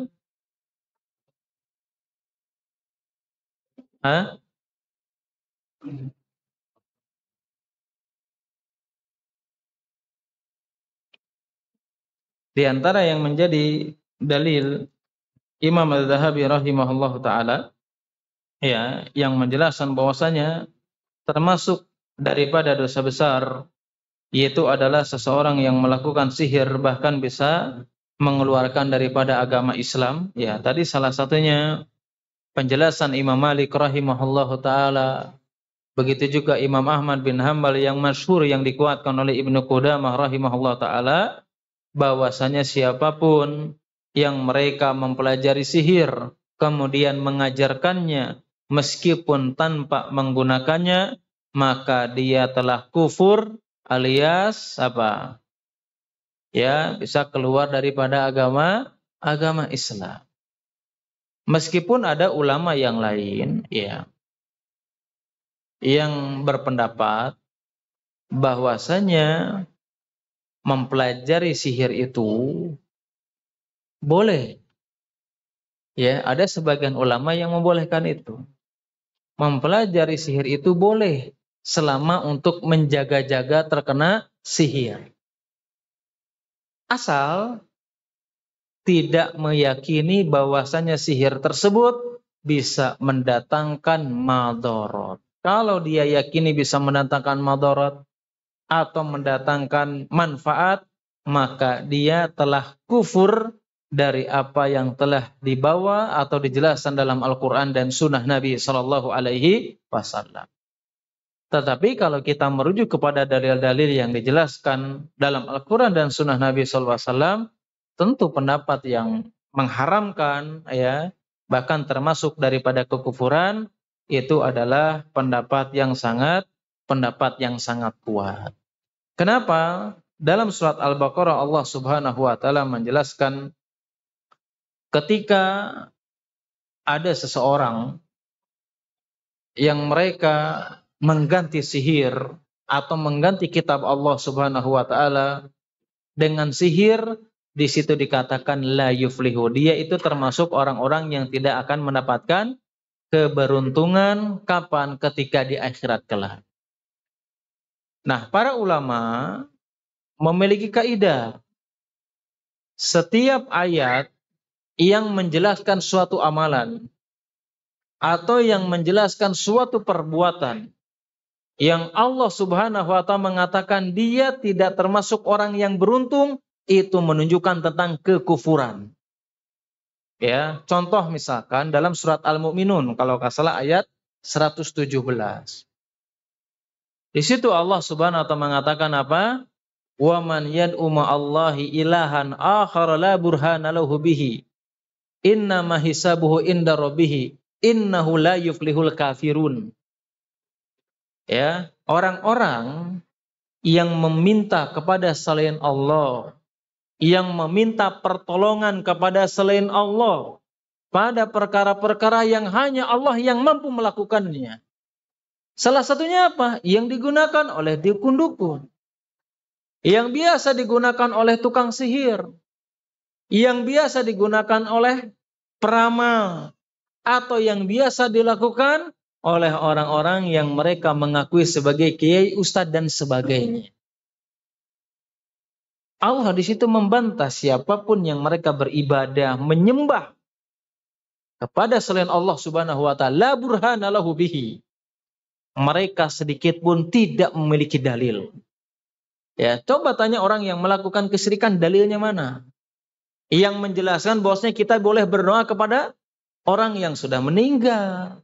Speaker 1: Hah? Di antara yang menjadi dalil Imam Az-Zahabi rahimahullahu taala ya, yang menjelaskan bahwasanya termasuk daripada dosa besar yaitu adalah seseorang yang melakukan sihir bahkan bisa mengeluarkan daripada agama Islam. Ya, tadi salah satunya penjelasan Imam Malik rahimahullahu taala. Begitu juga Imam Ahmad bin Hanbal yang masyhur yang dikuatkan oleh Ibnu Qudamah rahimahullahu taala, bahwasanya siapapun yang mereka mempelajari sihir kemudian mengajarkannya meskipun tanpa menggunakannya, maka dia telah kufur alias apa? Ya, bisa keluar daripada agama Islam. Meskipun ada ulama yang lain ya yang berpendapat bahwasanya mempelajari sihir itu boleh. Ya, ada sebagian ulama yang membolehkan itu. Mempelajari sihir itu boleh selama untuk menjaga-jaga terkena sihir. Asal tidak meyakini bahwasanya sihir tersebut bisa mendatangkan madharat. Kalau dia yakini bisa mendatangkan madharat atau mendatangkan manfaat, maka dia telah kufur dari apa yang telah dibawa atau dijelaskan dalam Al-Quran dan Sunnah Nabi Sallallahu Alaihi Wasallam. Tetapi kalau kita merujuk kepada dalil-dalil yang dijelaskan dalam Al-Quran dan Sunnah Nabi Sallallahu Alaihi Wasallam, tentu pendapat yang mengharamkan, ya, bahkan termasuk daripada kekufuran, itu adalah pendapat yang sangat kuat. Kenapa? Dalam surat Al-Baqarah Allah Subhanahu wa taala menjelaskan ketika ada seseorang yang mereka mengganti sihir atau mengganti kitab Allah Subhanahu wa taala dengan sihir, di situ dikatakan la yuflihu. Dia itu termasuk orang-orang yang tidak akan mendapatkan keberuntungan kapan? Ketika di akhirat kelak. Nah, para ulama memiliki kaidah. Setiap ayat yang menjelaskan suatu amalan atau yang menjelaskan suatu perbuatan yang Allah Subhanahu wa taala mengatakan dia tidak termasuk orang yang beruntung, itu menunjukkan tentang kekufuran. Ya, contoh misalkan dalam surat Al-Mu'minun, kalau nggak salah ayat 117. Di situ Allah Subhanahu wa taala mengatakan apa? Wa man yad'u ma'allahi ilahan akhar la burhana lahu bihi innama hisabuhu inda rabbih innahu la yuflihul kafirun. Ya, orang-orang yang meminta kepada selain Allah, yang meminta pertolongan kepada selain Allah pada perkara-perkara yang hanya Allah yang mampu melakukannya. Salah satunya apa? Yang digunakan oleh dukun-dukun, yang biasa digunakan oleh tukang sihir, yang biasa digunakan oleh peramal, atau yang biasa dilakukan oleh orang-orang yang mereka mengakui sebagai kiai, ustadz dan sebagainya. Allah di situ membantah siapapun yang mereka beribadah, menyembah kepada selain Allah Subhanahu wa taala, la burhana lahu bihi. Mereka sedikit pun tidak memiliki dalil. Ya, coba tanya orang yang melakukan kesyirikan, dalilnya mana? Yang menjelaskan bahwasanya kita boleh berdoa kepada orang yang sudah meninggal,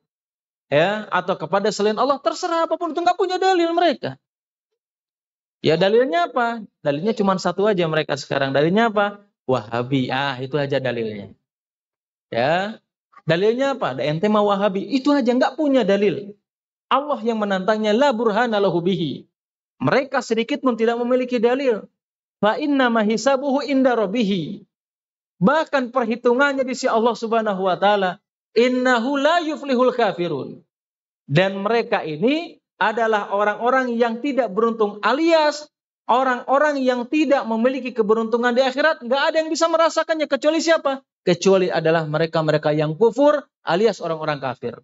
Speaker 1: ya, atau kepada selain Allah, terserah apapun itu, nggak punya dalil mereka. Ya, dalilnya apa? Dalilnya cuma satu aja mereka sekarang. Dalilnya apa? Wahabi. Itu aja dalilnya. Ya, dalilnya apa? Ente mah Wahabi. Itu aja, nggak punya dalil. Allah yang menantangnya, la burhana lahu bihi. Mereka sedikit pun tidak memiliki dalil. Fa inna ma hisabuhu inda rabbih. Bahkan perhitungannya di sisi Allah Subhanahu wa taala, innahu la yuflihul kafirun. Dan mereka ini adalah orang-orang yang tidak beruntung, alias orang-orang yang tidak memiliki keberuntungan di akhirat. Nggak ada yang bisa merasakannya kecuali siapa? Kecuali adalah mereka-mereka yang kufur, alias orang-orang kafir.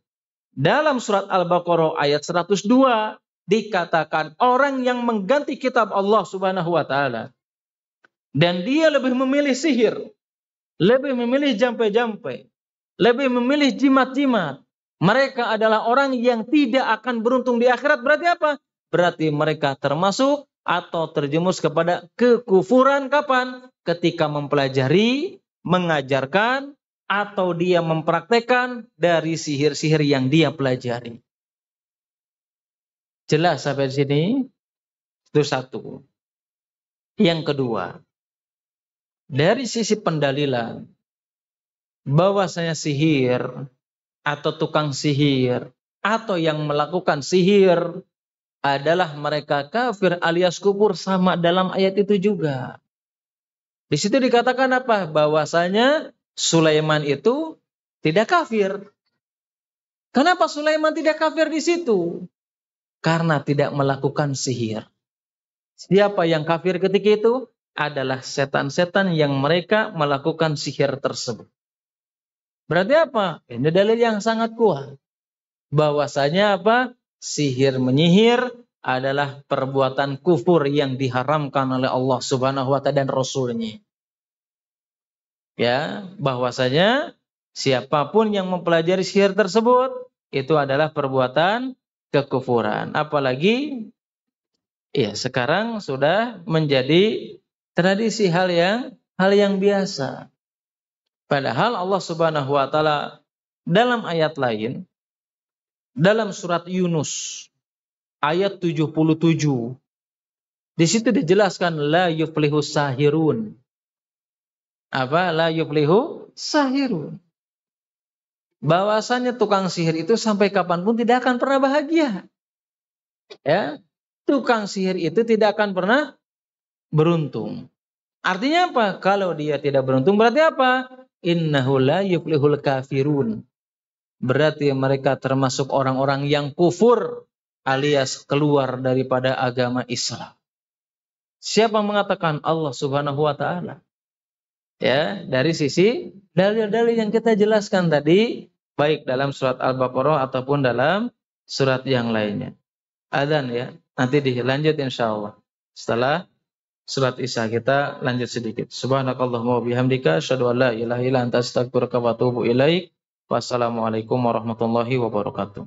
Speaker 1: Dalam surat Al-Baqarah ayat 102 dikatakan orang yang mengganti kitab Allah Subhanahu wa taala dan dia lebih memilih sihir, lebih memilih jampe-jampe, lebih memilih jimat-jimat, mereka adalah orang yang tidak akan beruntung di akhirat. Berarti apa? Berarti mereka termasuk atau terjerumus kepada kekufuran kapan? Ketika mempelajari, mengajarkan, atau dia mempraktekkan dari sihir-sihir yang dia pelajari. Jelas sampai di sini? Itu satu. Yang kedua, dari sisi pendalilan, bahwasanya sihir atau tukang sihir atau yang melakukan sihir adalah mereka kafir alias kufur, sama dalam ayat itu juga. Di situ dikatakan apa? Bahwasanya Sulaiman itu tidak kafir. Kenapa Sulaiman tidak kafir di situ? Karena tidak melakukan sihir. Siapa yang kafir ketika itu? Adalah setan-setan yang mereka melakukan sihir tersebut. Berarti apa? Ini dalil yang sangat kuat. Bahwasanya apa? Sihir menyihir adalah perbuatan kufur yang diharamkan oleh Allah Subhanahu wa taala dan Rasul-Nya. Ya, bahwasanya siapapun yang mempelajari sihir tersebut itu adalah perbuatan kekufuran. Apalagi ya sekarang sudah menjadi tradisi hal yang biasa. Padahal Allah Subhanahu wa taala dalam ayat lain, dalam surat Yunus ayat 77, di situ dijelaskan la yuflihu sahirun. Apa? La yuflihu sahirun. Bahwasanya tukang sihir itu sampai kapanpun tidak akan pernah bahagia. Ya, tukang sihir itu tidak akan pernah beruntung. Artinya apa? Kalau dia tidak beruntung berarti apa? Innahu la yuflihul kafirun. Berarti mereka termasuk orang-orang yang kufur alias keluar daripada agama Islam. Siapa mengatakan? Allah Subhanahu wa taala. Ya, dari sisi dalil-dalil yang kita jelaskan tadi, baik dalam surat Al-Baqarah ataupun dalam surat yang lainnya. Adzan ya, nanti dilanjut insyaallah. Setelah surat Isya kita lanjut sedikit. Subhanakallahumma wa bihamdika asyhadu an la ilaha illa anta astaghfiruka wa atubu ilaik. Wassalamualaikum warahmatullahi wabarakatuh.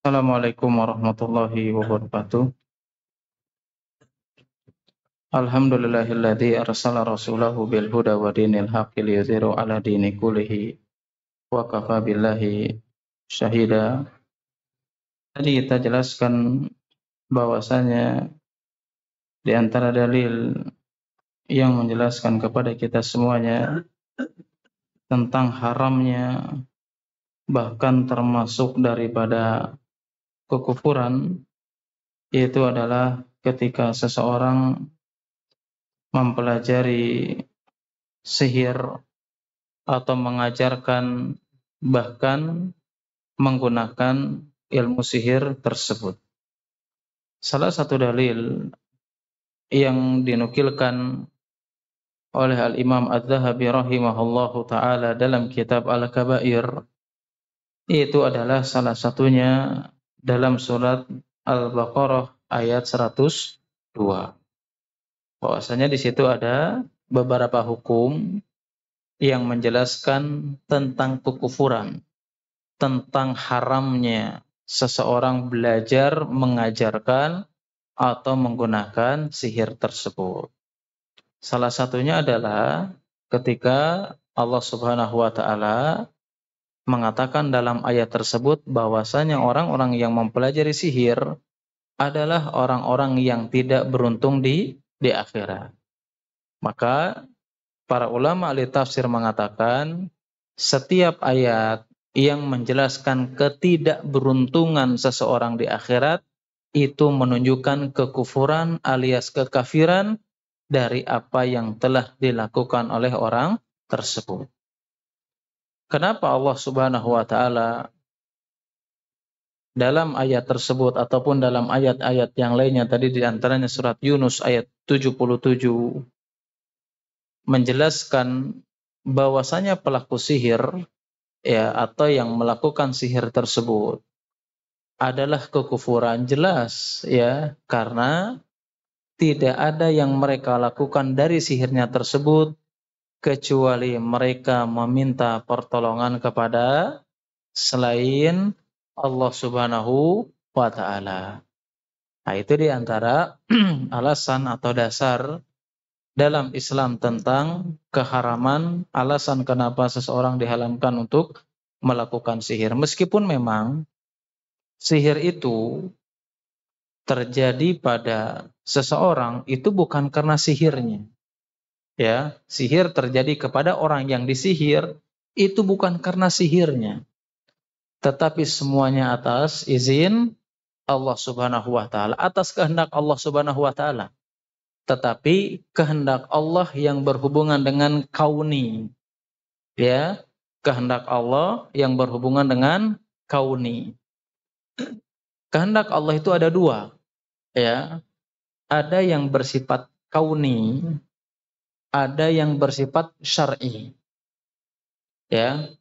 Speaker 1: Assalamualaikum warahmatullahi wabarakatuh. Alhamdulillahilladzi arsala rasulahu bil huda wa dinil haqqi liyudhhiru ala dini kullihi wa kafa billahi syahida. Tadi kita jelaskan bahwasanya di antara dalil yang menjelaskan kepada kita semuanya tentang haramnya bahkan termasuk daripada kekufuran, yaitu adalah ketika seseorang mempelajari sihir atau mengajarkan bahkan menggunakan ilmu sihir tersebut. Salah satu dalil yang dinukilkan oleh Al-Imam Adz-Dzahabi rahimahullahu ta'ala dalam kitab Al-Kabair, itu adalah salah satunya dalam surat Al-Baqarah ayat 102. Bahwasanya di situ ada beberapa hukum yang menjelaskan tentang kekufuran, tentang haramnya seseorang belajar mengajarkan atau menggunakan sihir tersebut. Salah satunya adalah ketika Allah Subhanahu wa taala mengatakan dalam ayat tersebut bahwasanya orang-orang yang mempelajari sihir adalah orang-orang yang tidak beruntung di akhirat. Maka para ulama ahli tafsir mengatakan setiap ayat yang menjelaskan ketidakberuntungan seseorang di akhirat itu menunjukkan kekufuran alias kekafiran dari apa yang telah dilakukan oleh orang tersebut. Kenapa Allah Subhanahu wa taala dalam ayat tersebut ataupun dalam ayat-ayat yang lainnya tadi di antaranya surat Yunus ayat 77 menjelaskan bahwasanya pelaku sihir ya atau yang melakukan sihir tersebut adalah kekufuran jelas ya karena tidak ada yang mereka lakukan dari sihirnya tersebut kecuali mereka meminta pertolongan kepada selain Allah Subhanahu wa taala. Nah, itu di antara alasan atau dasar dalam Islam tentang keharaman, alasan kenapa seseorang diharamkan untuk melakukan sihir. Meskipun memang sihir itu terjadi pada seseorang itu bukan karena sihirnya. Ya, sihir terjadi kepada orang yang disihir itu bukan karena sihirnya, tetapi semuanya atas izin Allah Subhanahu wa taala, atas kehendak Allah Subhanahu wa taala. Tetapi kehendak Allah yang berhubungan dengan kauni. Ya, kehendak Allah yang berhubungan dengan kauni. Kehendak Allah itu ada dua, ya. Ada yang bersifat kauni, ada yang bersifat syar'i. Ya.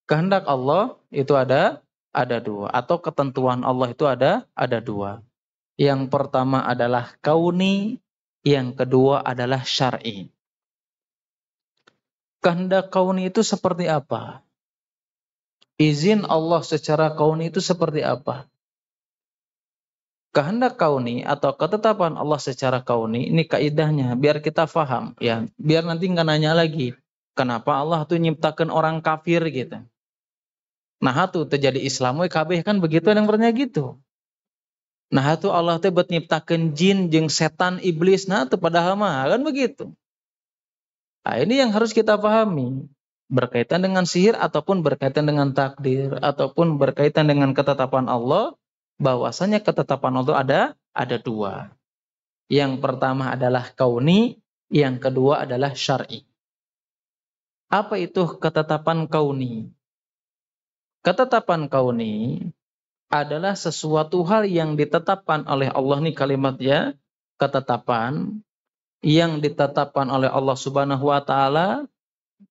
Speaker 1: Kehendak Allah itu ada dua atau ketentuan Allah itu ada dua. Yang pertama adalah kauni, yang kedua adalah syar'i. Kehendak kauni itu seperti apa? Izin Allah secara kauni itu seperti apa? Kehendak kauni atau ketetapan Allah secara kauni, ini kaidahnya biar kita faham ya, biar nanti nggak nanya lagi kenapa Allah tuh nyiptakan orang kafir gitu. Nah tuh terjadi Islam we kabeh kan begitu yang bernya gitu. Nah tuh Allah tuh buat nyiptakan jin jeung setan iblis, nah tuh padahal mah kan begitu. Nah ini yang harus kita pahami berkaitan dengan sihir ataupun berkaitan dengan takdir ataupun berkaitan dengan ketetapan Allah. Bahwasanya ketetapan Allah ada dua. Yang pertama adalah kauni, yang kedua adalah syar'i. Apa itu ketetapan kauni? Ketetapan kauni adalah sesuatu hal yang ditetapkan oleh Allah, nih kalimatnya, ketetapan yang ditetapkan oleh Allah Subhanahu wa taala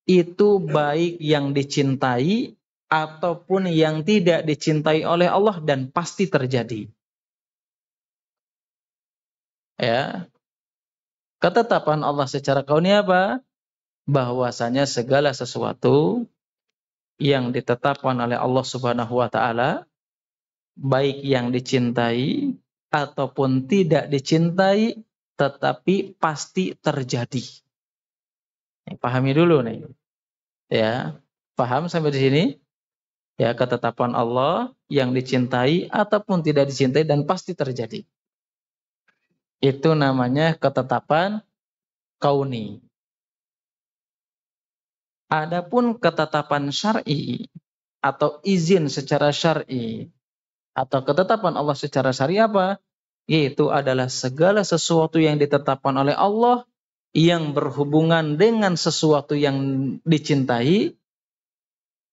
Speaker 1: itu baik yang dicintai ataupun yang tidak dicintai oleh Allah dan pasti terjadi. Ya. Ketetapan Allah secara kauni apa? Bahwasanya segala sesuatu yang ditetapkan oleh Allah Subhanahu wa taala baik yang dicintai ataupun tidak dicintai tetapi pasti terjadi. Pahami dulu nih. Ya. Paham sampai di sini? Ya, ketetapan Allah yang dicintai ataupun tidak dicintai dan pasti terjadi. Itu namanya ketetapan kauni. Adapun ketetapan syar'i atau izin secara syar'i atau ketetapan Allah secara syar'i apa? Yaitu adalah segala sesuatu yang ditetapkan oleh Allah yang berhubungan dengan sesuatu yang dicintai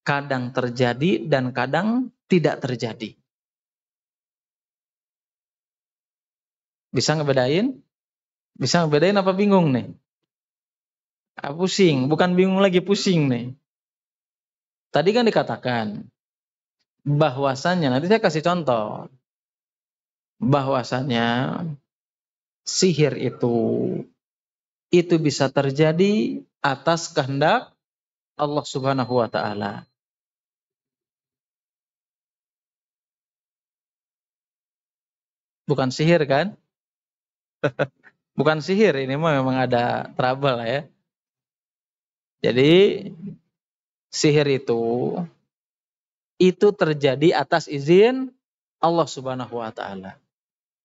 Speaker 1: kadang terjadi dan kadang tidak terjadi. Bisa ngebedain? Bisa ngebedain apa bingung nih? Pusing, bukan bingung lagi, pusing nih. Tadi kan dikatakan bahwasannya, nanti saya kasih contoh. bahwasanya sihir itu bisa terjadi atas kehendak Allah Subhanahu wa taala. Bukan sihir kan? Bukan sihir, ini mah memang ada trouble ya. Jadi sihir itu terjadi atas izin Allah Subhanahu wa taala.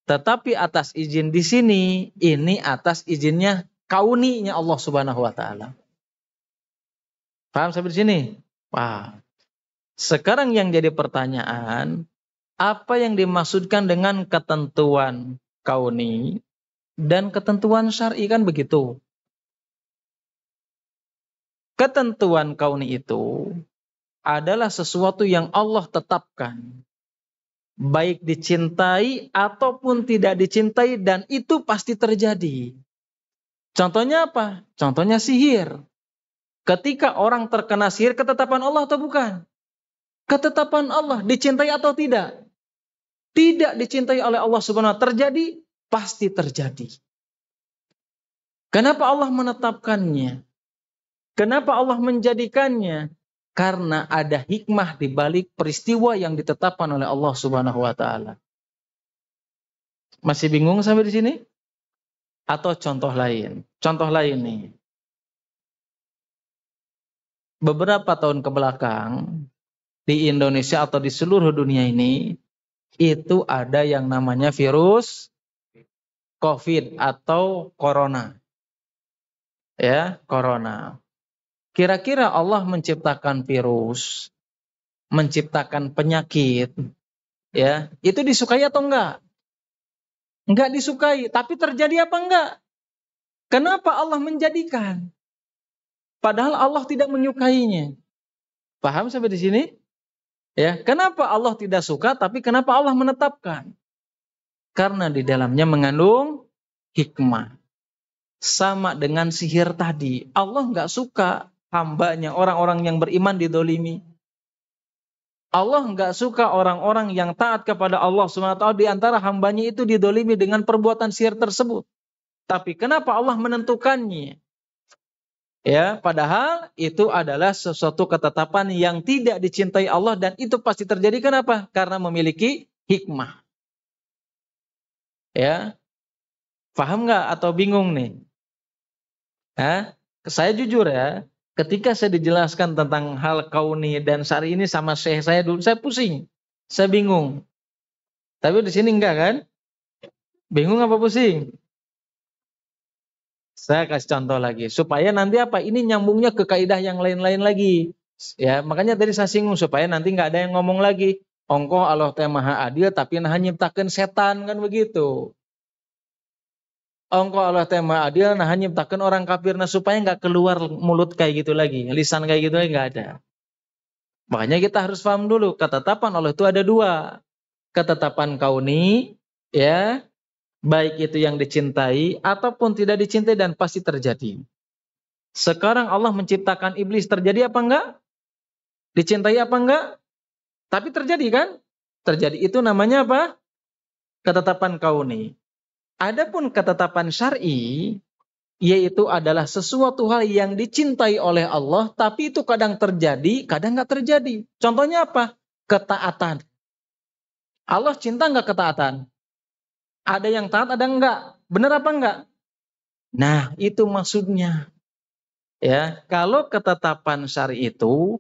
Speaker 1: Tetapi atas izin di sini, ini atas izinnya kauninya Allah Subhanahu wa taala. Paham sampai di sini? Wah. Sekarang yang jadi pertanyaan, apa yang dimaksudkan dengan ketentuan kauni dan ketentuan syar'i, kan begitu? Ketentuan kauni itu adalah sesuatu yang Allah tetapkan, baik dicintai ataupun tidak dicintai, dan itu pasti terjadi. Contohnya apa? Contohnya sihir. Ketika orang terkena sihir, ketetapan Allah atau bukan? Ketetapan Allah, dicintai atau tidak? Tidak dicintai oleh Allah Subhanahu wa taala. Terjadi, pasti terjadi. Kenapa Allah menetapkannya? Kenapa Allah menjadikannya? Karena ada hikmah di balik peristiwa yang ditetapkan oleh Allah Subhanahu wa taala. Masih bingung sampai di sini? Atau contoh lain? Contoh lain nih. Beberapa tahun kebelakang di Indonesia atau di seluruh dunia ini itu ada yang namanya virus COVID atau corona. Ya, corona. Kira-kira Allah menciptakan virus, menciptakan penyakit, ya, itu disukai atau enggak? Enggak disukai, tapi terjadi apa enggak? Kenapa Allah menjadikan? Padahal Allah tidak menyukainya. Paham sampai di sini? Ya, kenapa Allah tidak suka, tapi kenapa Allah menetapkan? Karena di dalamnya mengandung hikmah. Sama dengan sihir tadi. Allah nggak suka hambanya, orang-orang yang beriman didolimi. Allah nggak suka orang-orang yang taat kepada Allah SWT di antara hambanya itu didolimi dengan perbuatan sihir tersebut. Tapi kenapa Allah menentukannya? Ya, padahal itu adalah sesuatu ketetapan yang tidak dicintai Allah, dan itu pasti terjadi. Kenapa? Karena memiliki hikmah. Ya, paham nggak atau bingung nih? Saya jujur ya, ketika saya dijelaskan tentang hal kauni dan syar'i ini sama syekh saya dulu, saya pusing, saya bingung. Tapi di sini enggak kan? Bingung apa pusing? Saya kasih contoh lagi supaya nanti apa? Ini nyambungnya ke kaidah yang lain-lain lagi. Ya, makanya tadi saya singgung supaya nanti nggak ada yang ngomong lagi, ongkoh Allah teh maha adil tapi nah nyiptakeun setan, kan begitu. Ongkoh Allah teh maha adil nah nyiptakeun orang kafir, nah supaya nggak keluar mulut kayak gitu lagi, lisan kayak gitu lagi, nggak ada. Makanya kita harus paham dulu, ketetapan Allah itu ada dua. Ketetapan kauni, ya, baik itu yang dicintai ataupun tidak dicintai dan pasti terjadi. Sekarang Allah menciptakan iblis, terjadi apa enggak? Dicintai apa enggak? Tapi terjadi kan? Terjadi, itu namanya apa? Ketetapan kauni. Adapun ketetapan syar'i, yaitu adalah sesuatu hal yang dicintai oleh Allah, tapi itu kadang terjadi, kadang enggak terjadi. Contohnya apa? Ketaatan. Allah cinta enggak ketaatan? Ada yang taat, ada enggak? Benar apa enggak? Nah, itu maksudnya. Ya, kalau ketetapan syar'i itu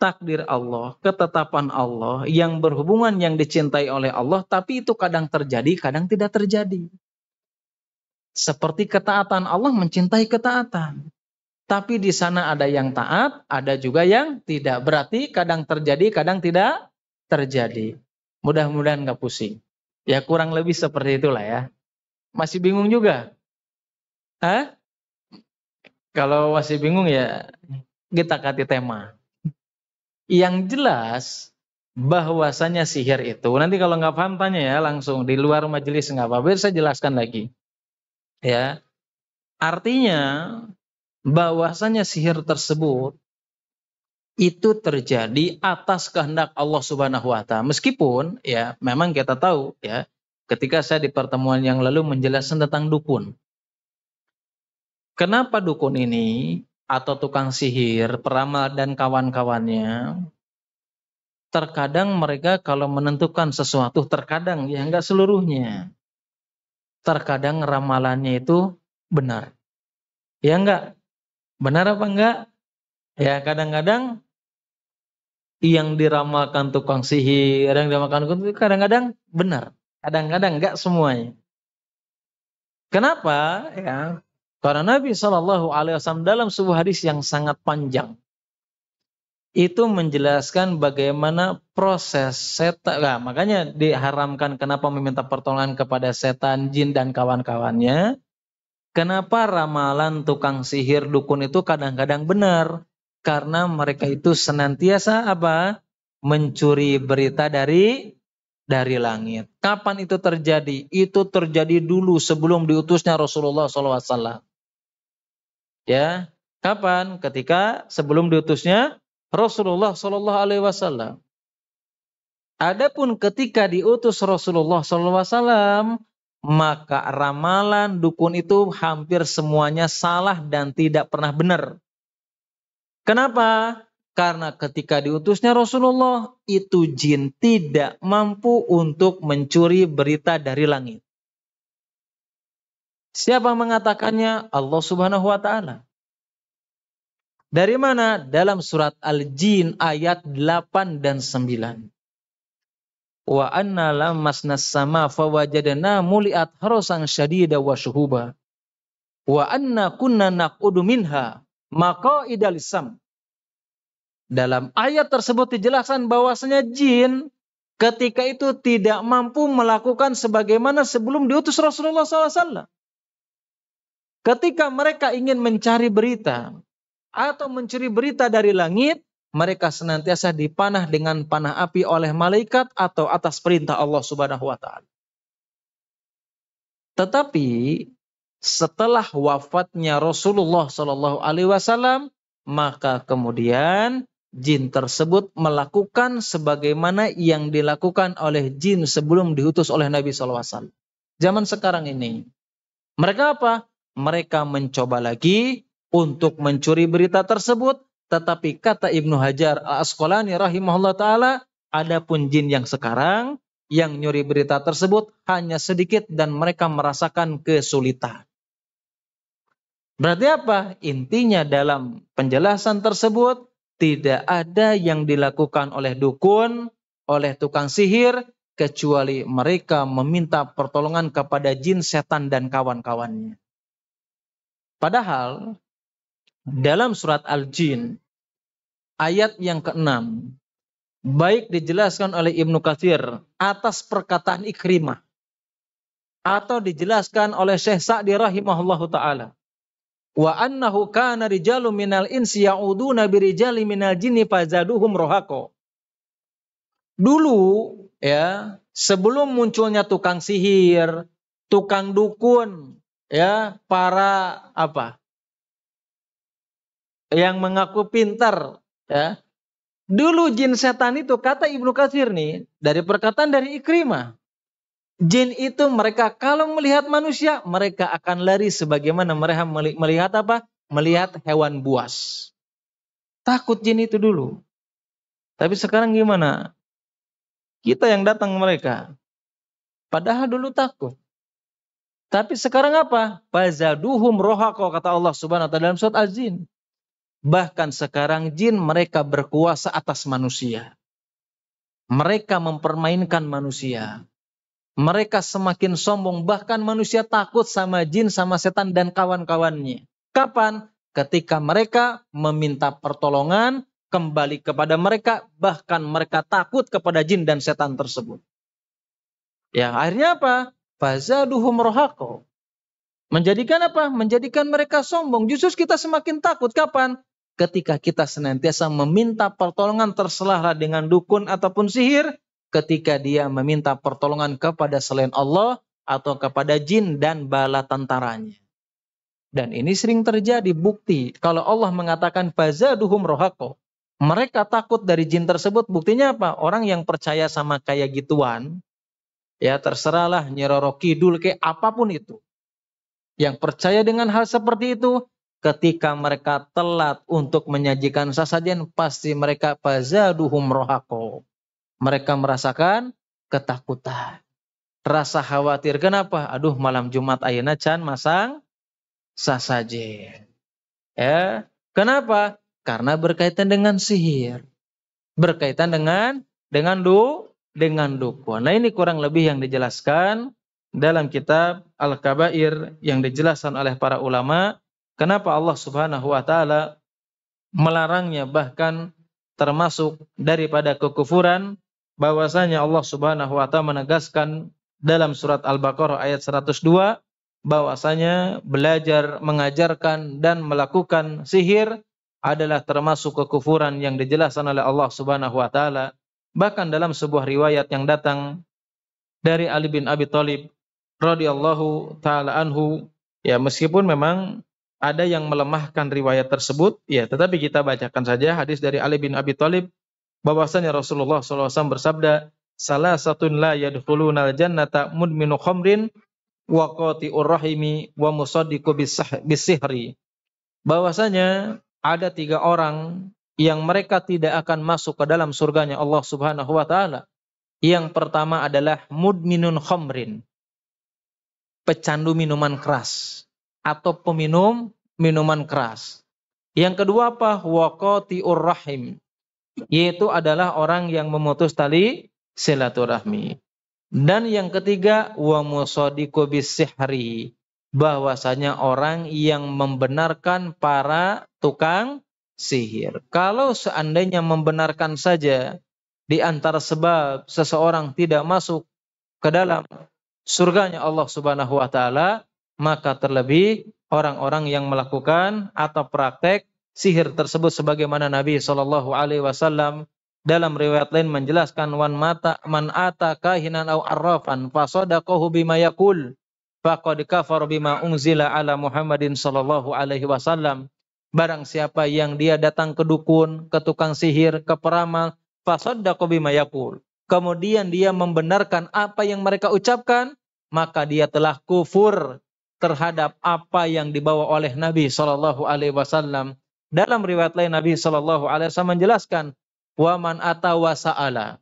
Speaker 1: takdir Allah, ketetapan Allah yang berhubungan, yang dicintai oleh Allah, tapi itu kadang terjadi, kadang tidak terjadi. Seperti ketaatan, Allah mencintai ketaatan. Tapi di sana ada yang taat, ada juga yang tidak. Berarti kadang terjadi, kadang tidak terjadi. Mudah-mudahan nggak pusing. Ya kurang lebih seperti itulah ya. Masih bingung juga? Kalau masih bingung ya kita ganti tema. Yang jelas bahwasanya sihir itu, nanti kalau nggak paham tanya ya langsung di luar majelis, nggak apa-apa, saya jelaskan lagi. Ya, artinya bahwasanya sihir tersebut itu terjadi atas kehendak Allah Subhanahu wa taala. Meskipun ya memang kita tahu ya, ketika saya di pertemuan yang lalu menjelaskan tentang dukun. Kenapa dukun ini atau tukang sihir, peramal dan kawan-kawannya, terkadang mereka kalau menentukan sesuatu, terkadang ya enggak seluruhnya, terkadang ramalannya itu benar. Ya enggak? Benar apa enggak? Ya kadang-kadang yang diramalkan tukang sihir, yang diramalkan dukun itu kadang-kadang benar. Kadang-kadang enggak semuanya. Kenapa? Ya, karena Nabi SAW dalam sebuah hadis yang sangat panjang itu menjelaskan bagaimana proses setan. Nah, makanya diharamkan kenapa meminta pertolongan kepada setan, jin dan kawan-kawannya. Kenapa ramalan tukang sihir dukun itu kadang-kadang benar? Karena mereka itu senantiasa apa? Mencuri berita dari langit. Kapan itu terjadi? Itu terjadi dulu sebelum diutusnya Rasulullah SAW. Ya, kapan? Ketika sebelum diutusnya Rasulullah SAW. Adapun ketika diutus Rasulullah SAW, maka ramalan dukun itu hampir semuanya salah dan tidak pernah benar. Kenapa? Karena ketika diutusnya Rasulullah, itu jin tidak mampu untuk mencuri berita dari langit. Siapa mengatakannya? Allah Subhanahu wa Ta'ala. Dari mana? Dalam surat Al-Jin ayat 8 dan 9. Wa anna lamasnas sama fawajadna muliat harasan syadida wa syuhuba. Wa anna kunna naq'udu minha maqa'ida lisam. Dalam ayat tersebut dijelaskan bahwasanya jin ketika itu tidak mampu melakukan sebagaimana sebelum diutus Rasulullah SAW. Ketika mereka ingin mencari berita atau mencuri berita dari langit, mereka senantiasa dipanah dengan panah api oleh malaikat atau atas perintah Allah Subhanahu wa Ta'ala. Tetapi setelah wafatnya Rasulullah SAW, maka kemudian jin tersebut melakukan sebagaimana yang dilakukan oleh jin sebelum diutus oleh Nabi SAW. Zaman sekarang ini, mereka apa? Mereka mencoba lagi untuk mencuri berita tersebut, tetapi kata Ibnu Hajar Al-Asqalani rahimahullah ta'ala, adapun jin yang sekarang, yang nyuri berita tersebut hanya sedikit dan mereka merasakan kesulitan. Berarti apa? Intinya dalam penjelasan tersebut, tidak ada yang dilakukan oleh dukun, oleh tukang sihir, kecuali mereka meminta pertolongan kepada jin, setan, dan kawan-kawannya. Padahal, dalam surat Al-Jin, ayat yang ke-6, baik dijelaskan oleh Ibnu Katsir atas perkataan Ikrimah, atau dijelaskan oleh Syekh Sa'di rahimahullahu ta'ala. Wa annahu kana rijalun minal insi ya'uduna birijali minal jinni fazaduhum rohako. Dulu ya, sebelum munculnya tukang sihir, tukang dukun, ya, para apa? Yang mengaku pintar, ya. Dulu jin setan itu, kata Ibnu Katsir nih, dari perkataan dari Ikrimah, jin itu mereka kalau melihat manusia, mereka akan lari sebagaimana mereka melihat apa? Melihat hewan buas. Takut jin itu dulu. Tapi sekarang gimana? Kita yang datang mereka. Padahal dulu takut. Tapi sekarang apa? Fazaduhum rohaqo, kata Allah Subhanahu wa ta'ala dalam surat Az-Jin. Bahkan sekarang jin mereka berkuasa atas manusia. Mereka mempermainkan manusia. Mereka semakin sombong, bahkan manusia takut sama jin, sama setan dan kawan-kawannya. Kapan? Ketika mereka meminta pertolongan kembali kepada mereka, bahkan mereka takut kepada jin dan setan tersebut. Ya, akhirnya apa? Fazaduhum rohaqo. Menjadikan apa? Menjadikan mereka sombong. Justru kita semakin takut. Kapan? Ketika kita senantiasa meminta pertolongan terserah dengan dukun ataupun sihir, ketika dia meminta pertolongan kepada selain Allah atau kepada jin dan bala tentaranya. Dan ini sering terjadi bukti. Kalau Allah mengatakan fazaduhum rohaqo, mereka takut dari jin tersebut, buktinya apa? Orang yang percaya sama kayak gituan,
Speaker 2: Ya terserahlah Nyi Roro Kidul kayak apapun itu. Yang percaya dengan hal seperti itu, ketika mereka telat untuk menyajikan sesajen, pasti mereka fazaduhum rohaqo. Mereka merasakan ketakutan. Rasa khawatir. Kenapa? Aduh, malam Jumat ayeuna can masang sesajen. Ya. Kenapa? Karena berkaitan dengan sihir. Berkaitan dengan dukun. Nah, ini kurang lebih yang dijelaskan dalam kitab Al-Kabair yang dijelaskan oleh para ulama. Kenapa Allah Subhanahu wa taala melarangnya, bahkan termasuk daripada kekufuran, bahwasanya Allah Subhanahu wa taala menegaskan dalam surat Al-Baqarah ayat 102 bahwasanya belajar, mengajarkan dan melakukan sihir adalah termasuk kekufuran yang dijelaskan oleh Allah Subhanahu wa taala. Bahkan dalam sebuah riwayat yang datang dari Ali bin Abi Thalib radhiyallahu taala anhu, ya meskipun memang ada yang melemahkan riwayat tersebut, ya tetapi kita bacakan saja hadis dari Ali bin Abi Thalib bahwasanya Rasulullah SAW bersabda, salah satun la yadkhulunal jannata mudminu khamrin wa qati'ur rahimi wa musaddiqu bisihri. Bahwasanya ada 3 orang yang mereka tidak akan masuk ke dalam surganya Allah Subhanahu wa taala. Yang pertama adalah mudminun khamrin, pecandu minuman keras atau peminum minuman keras. Yang kedua apa? Waqati'ur rahim, yaitu adalah orang yang memutus tali silaturahmi. Dan yang ketiga wa musaddiqu bisihri, bahwasanya orang yang membenarkan para tukang sihir. Kalau seandainya membenarkan saja di antara sebab seseorang tidak masuk ke dalam surganya Allah Subhanahu wa taala, maka terlebih orang-orang yang melakukan atau praktek sihir tersebut, sebagaimana Nabi sallallahu alaihi wasallam dalam riwayat lain menjelaskan, man ata kahinan aw arrafan fasadaqahu bima yaqul faqad kafara bima unzila ala Muhammadin sallallahu alaihi wasallam. Barang siapa yang dia datang ke dukun, ke tukang sihir, ke peramal, fasaddaqa bima yaqul, kemudian dia membenarkan apa yang mereka ucapkan, maka dia telah kufur terhadap apa yang dibawa oleh Nabi sallallahu alaihi wasallam. Dalam riwayat lain Nabi sallallahu alaihi wasallam menjelaskan, wa man ata wa sa'ala,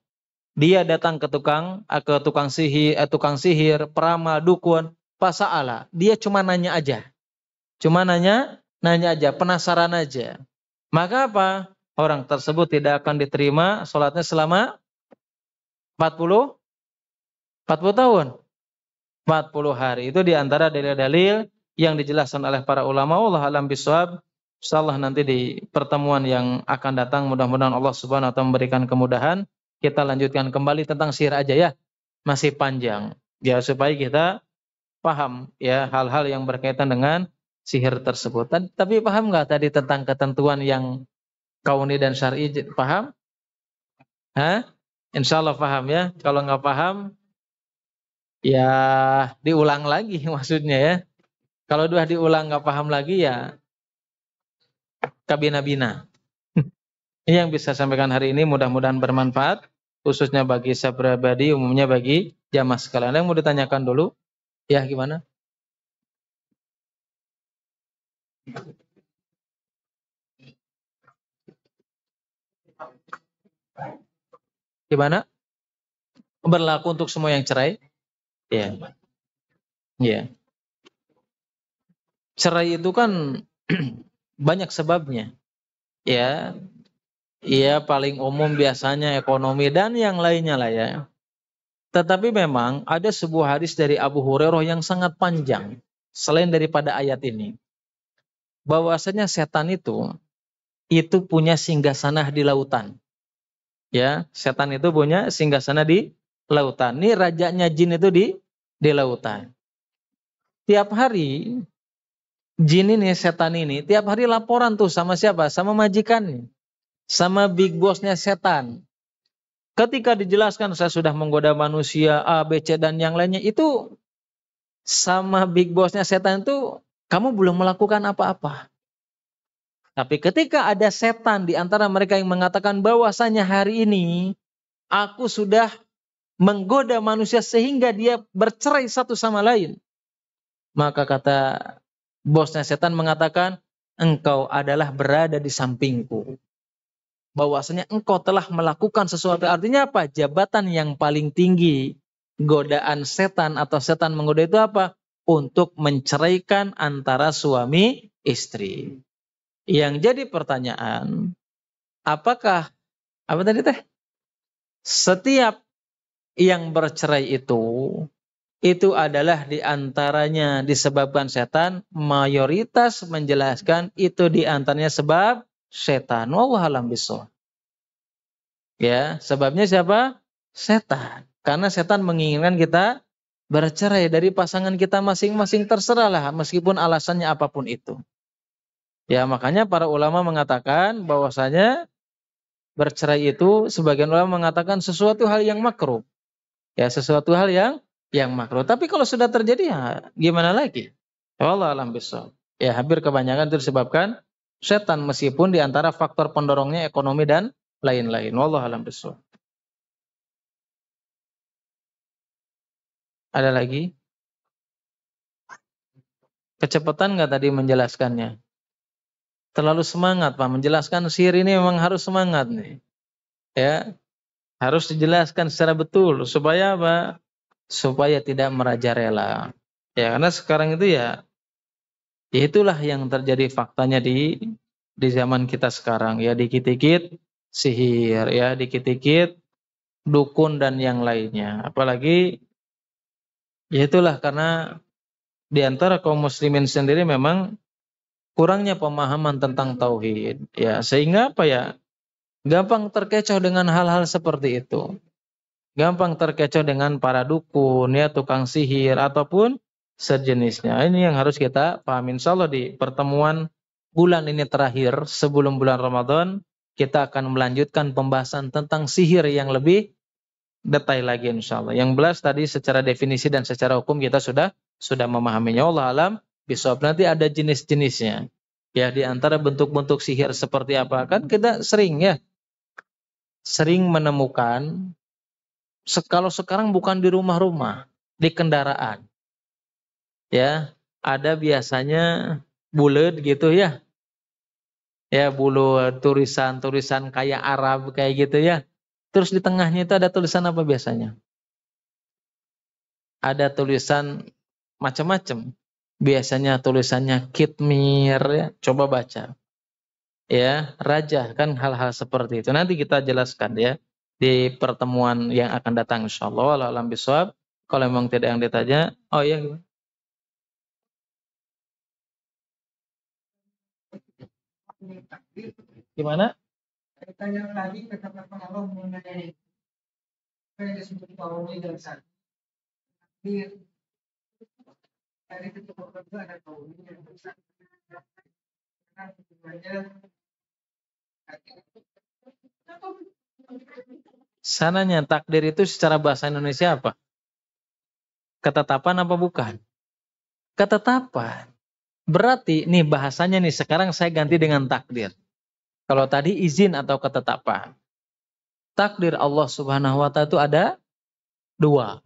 Speaker 2: dia datang ke tukang sihir, peramal, dukun, fasa'ala, dia cuma nanya aja. Cuma nanya aja, penasaran aja. Maka apa? Orang tersebut tidak akan diterima sholatnya selama 40 tahun. 40 hari. Itu diantara dalil-dalil yang dijelaskan oleh para ulama. Wallahu a'lam bishawab. Insyaallah nanti di pertemuan yang akan datang, mudah-mudahan Allah Subhanahu wa taala memberikan kemudahan. Kita lanjutkan kembali tentang sihir aja ya. Masih panjang. Ya supaya kita paham ya hal-hal yang berkaitan dengan sihir tersebut. Tapi paham nggak tadi tentang ketentuan yang kauni dan syar'i? Paham? Hah? Insyaallah paham ya. Kalau nggak paham, ya diulang lagi maksudnya ya. Kalau udah diulang nggak paham lagi ya kabina-bina. Ini yang bisa sampaikan hari ini, mudah-mudahan bermanfaat, khususnya bagi saya pribadi, umumnya bagi jamaah sekalian. Ada yang mau ditanyakan dulu? Ya gimana? Gimana? Berlaku untuk semua yang cerai? Ya. Ya. Cerai itu kan banyak sebabnya. Ya. Ya paling umum biasanya ekonomi dan yang lainnya lah ya. Tetapi memang ada sebuah hadis dari Abu Hurairah yang sangat panjang selain daripada ayat ini. Bahwasanya setan itu punya singgasana di lautan. Ya, setan itu punya singgasana di lautan. Ini rajanya jin itu di lautan. Tiap hari jin ini, setan ini, tiap hari laporan tuh sama siapa? Sama majikannya. Sama big bossnya setan. Ketika dijelaskan saya sudah menggoda manusia A, B, C dan yang lainnya, itu sama big bossnya setan itu kamu belum melakukan apa-apa. Tapi ketika ada setan di antara mereka yang mengatakan bahwasanya hari ini aku sudah menggoda manusia sehingga dia bercerai satu sama lain. Maka kata bosnya setan mengatakan, engkau adalah berada di sampingku. Bahwasanya engkau telah melakukan sesuatu. Artinya apa? Jabatan yang paling tinggi. Godaan setan atau setan menggoda itu apa? Untuk menceraikan antara suami istri. Yang jadi pertanyaan, apakah, apa tadi teh? Setiap yang bercerai itu adalah diantaranya disebabkan setan. Mayoritas menjelaskan itu diantaranya sebab setan. Wallahu a'lam bishawab. Ya, sebabnya siapa? Setan. Karena setan menginginkan kita bercerai dari pasangan kita masing-masing, terserahlah meskipun alasannya apapun itu. Ya, makanya para ulama mengatakan bahwasanya bercerai itu sebagian ulama mengatakan sesuatu hal yang makruh. Ya, sesuatu hal yang makruh. Tapi kalau sudah terjadi ya gimana lagi? Wallahu a'lam bishawab. Ya, hampir kebanyakan itu disebabkan setan meskipun di antara faktor pendorongnya ekonomi dan lain-lain. Wallahu a'lam bishawab. Ada lagi? Kecepatan nggak tadi menjelaskannya? Terlalu semangat, Pak. Menjelaskan sihir ini memang harus semangat nih. Ya, harus dijelaskan secara betul supaya apa? Supaya tidak merajalela. Ya, karena sekarang itu ya itulah yang terjadi faktanya di zaman kita sekarang. Ya, dikit-dikit sihir, ya, dikit-dikit dukun dan yang lainnya. Apalagi ya itulah karena di antara kaum muslimin sendiri memang kurangnya pemahaman tentang tauhid, ya, sehingga apa ya? Gampang terkecoh dengan hal-hal seperti itu. Gampang terkecoh dengan para dukun, ya, tukang sihir ataupun sejenisnya. Ini yang harus kita pahami. Insyaallah di pertemuan bulan ini terakhir sebelum bulan Ramadan, kita akan melanjutkan pembahasan tentang sihir yang lebih detail lagi insyaallah. Yang belas tadi secara definisi dan secara hukum kita sudah memahaminya. Allah alam bisawab. Nanti ada jenis-jenisnya. Ya, di antara bentuk-bentuk sihir seperti apa? Kan kita sering menemukan kalau sekarang bukan di rumah-rumah, di kendaraan. Ya, ada biasanya bulat gitu ya. Ya, bulat tulisan-tulisan kayak Arab kayak gitu ya. Terus di tengahnya itu ada tulisan apa biasanya? Ada tulisan macam-macam. Biasanya tulisannya kitmir, ya. Coba baca. Ya, raja kan hal-hal seperti itu. Nanti kita jelaskan ya di pertemuan yang akan datang insyaallah. Wallahu a'lam bishawab. Kalau memang tidak yang ditanya, oh ya gimana? Gimana? Tanya lagi kata Allah mengenai apa yang disebut kauli dan sadi. Dari kedua kedua ada kauli dan sadi. Sananya takdir itu secara bahasa Indonesia apa? Ketetapan apa bukan? Ketetapan. Berarti nih bahasanya nih sekarang saya ganti dengan takdir. Kalau tadi izin atau ketetapan. Takdir Allah Subhanahu wa taala itu ada dua.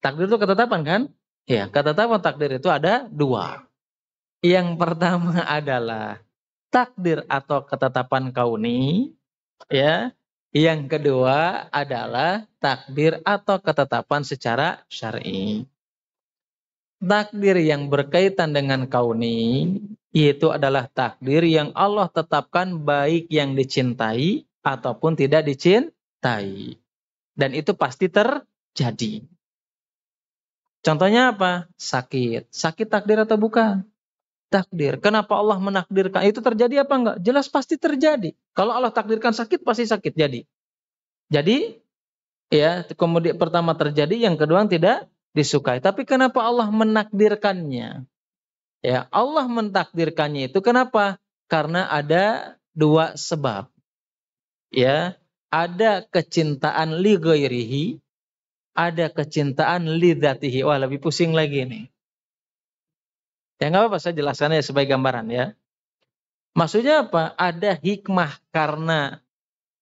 Speaker 2: Takdir itu ketetapan kan? Ya, ketetapan takdir itu ada dua. Yang pertama adalah takdir atau ketetapan kauni, ya. Yang kedua adalah takdir atau ketetapan secara syar'i. Takdir yang berkaitan dengan kauni itu adalah takdir yang Allah tetapkan baik yang dicintai ataupun tidak dicintai. Dan itu pasti terjadi. Contohnya apa? Sakit. Sakit takdir atau bukan? Takdir. Kenapa Allah menakdirkan? Itu terjadi apa enggak? Jelas pasti terjadi. Kalau Allah takdirkan sakit, pasti sakit jadi. Jadi, ya, kemudian pertama terjadi, yang kedua tidak disukai. Tapi kenapa Allah menakdirkannya? Ya, Allah mentakdirkannya itu kenapa? Karena ada dua sebab. Ya, ada kecintaan li ghairihi, ada kecintaan li dzatihi. Wah, lebih pusing lagi nih. Ya nggak apa-apa, saya jelaskannya sebagai gambaran ya. Maksudnya apa? Ada hikmah karena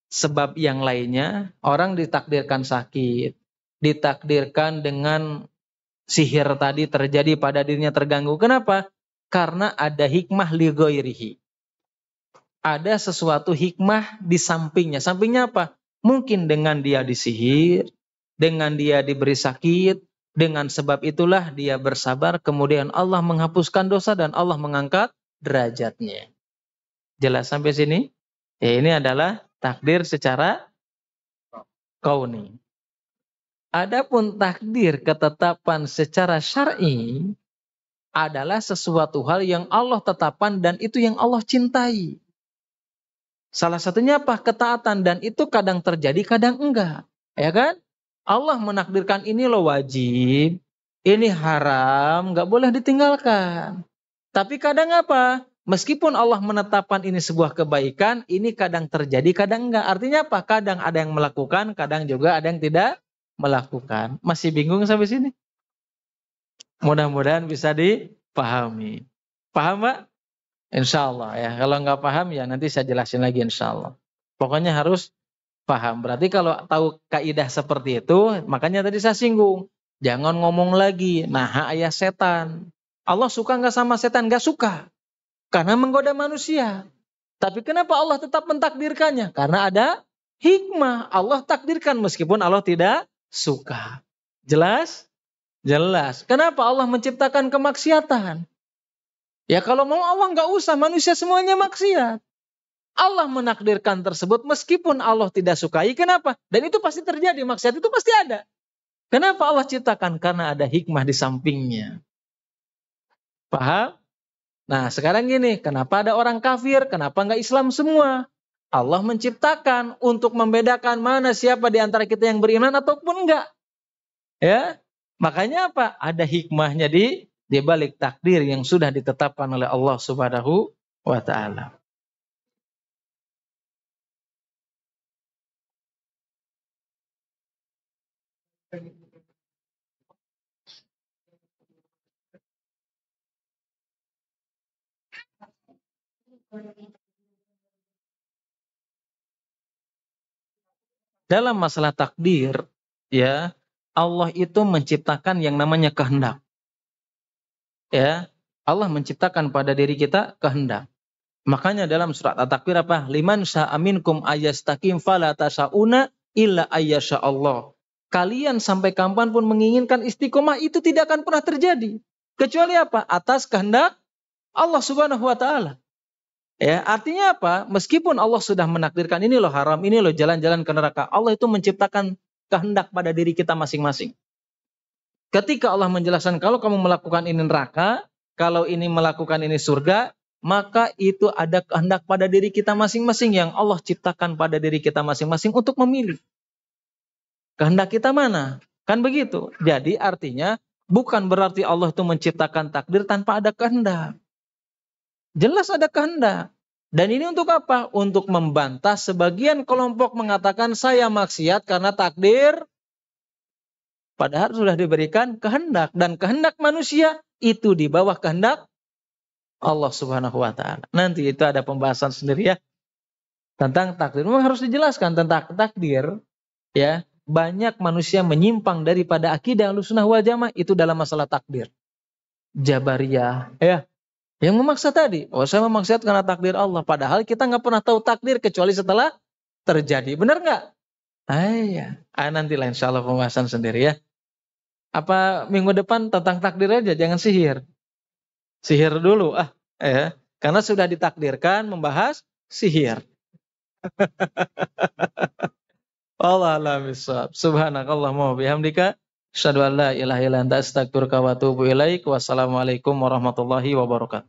Speaker 2: sebab yang lainnya, orang ditakdirkan sakit. ditakdirkan dengan sihir tadi terjadi pada dirinya terganggu. Kenapa? Karena ada hikmah li ghairihi. Ada sesuatu hikmah di sampingnya. Sampingnya apa? Mungkin dengan dia disihir, dengan dia diberi sakit, dengan sebab itulah dia bersabar, kemudian Allah menghapuskan dosa dan Allah mengangkat derajatnya. Jelas sampai sini? Ya, ini adalah takdir secara kauni. Adapun takdir ketetapan secara syar'i adalah sesuatu hal yang Allah tetapkan dan itu yang Allah cintai. Salah satunya apa? Ketaatan, dan itu kadang terjadi, kadang enggak. Ya kan? Allah menakdirkan ini loh wajib, ini haram, enggak boleh ditinggalkan. Tapi kadang apa? Meskipun Allah menetapkan ini sebuah kebaikan, ini kadang terjadi, kadang enggak. Artinya apa? Kadang ada yang melakukan, kadang juga ada yang tidak melakukan. Masih bingung sampai sini? Mudah-mudahan bisa dipahami. Paham, Pak? Insya Allah ya. Kalau nggak paham ya nanti saya jelasin lagi insya Allah. Pokoknya harus paham. Berarti kalau tahu kaidah seperti itu, makanya tadi saya singgung. Jangan ngomong lagi, nah ayah setan. Allah suka nggak sama setan? Nggak suka. Karena menggoda manusia. Tapi kenapa Allah tetap mentakdirkannya? Karena ada hikmah. Allah takdirkan meskipun Allah tidak suka. Jelas? Jelas. Kenapa Allah menciptakan kemaksiatan? Ya kalau mau Allah nggak usah, manusia semuanya maksiat. Allah menakdirkan tersebut meskipun Allah tidak sukai. Kenapa? Dan itu pasti terjadi, maksiat itu pasti ada. Kenapa Allah ciptakan? Karena ada hikmah di sampingnya. Paham? Nah sekarang gini, kenapa ada orang kafir? Kenapa nggak Islam semua? Allah menciptakan untuk membedakan mana siapa di antara kita yang beriman ataupun enggak. Ya, makanya apa? Ada hikmahnya di balik takdir yang sudah ditetapkan oleh Allah Subhanahu wa taala. Dalam masalah takdir, ya, Allah itu menciptakan yang namanya kehendak. Ya, Allah menciptakan pada diri kita kehendak. Makanya dalam surat At-Takwir apa? Liman sya'a minkum ayastaqim fala tasyauna illa ayyasha Allah. Kalian sampai kapanpun menginginkan istiqomah itu tidak akan pernah terjadi. Kecuali apa? Atas kehendak Allah Subhanahu wa taala. Ya, artinya apa? Meskipun Allah sudah menakdirkan ini loh haram, ini loh jalan-jalan ke neraka, Allah itu menciptakan kehendak pada diri kita masing-masing. Ketika Allah menjelaskan kalau kamu melakukan ini neraka, kalau ini melakukan ini surga, maka itu ada kehendak pada diri kita masing-masing yang Allah ciptakan pada diri kita masing-masing untuk memilih. Kehendak kita mana? Kan begitu. Jadi artinya bukan berarti Allah itu menciptakan takdir tanpa ada kehendak. Jelas ada kehendak. Dan ini untuk apa? Untuk membantah sebagian kelompok mengatakan saya maksiat karena takdir. Padahal sudah diberikan kehendak. Dan kehendak manusia itu di bawah kehendak Allah Subhanahu wa taala. Nanti itu ada pembahasan sendiri ya. Tentang takdir. Memang harus dijelaskan tentang takdir. Ya, banyak manusia menyimpang daripada akidah Ahlussunnah wal Jamaah itu dalam masalah takdir. Jabariyah. Ya. Yang memaksa tadi, saya memaksiat karena takdir Allah. Padahal kita nggak pernah tahu takdir kecuali setelah terjadi. Benar nggak? Iya. Nanti lah insya Allah pembahasan sendiri ya. Apa minggu depan tentang takdir aja, jangan sihir. Sihir dulu. Karena sudah ditakdirkan membahas sihir. Allah a'lam bishawab. Subhanakallahumma wa bihamdika asyhadu an la ilaha illa anta astaghfiruka wa atubu ilaik. Wassalamualaikum warahmatullahi wabarakatuh.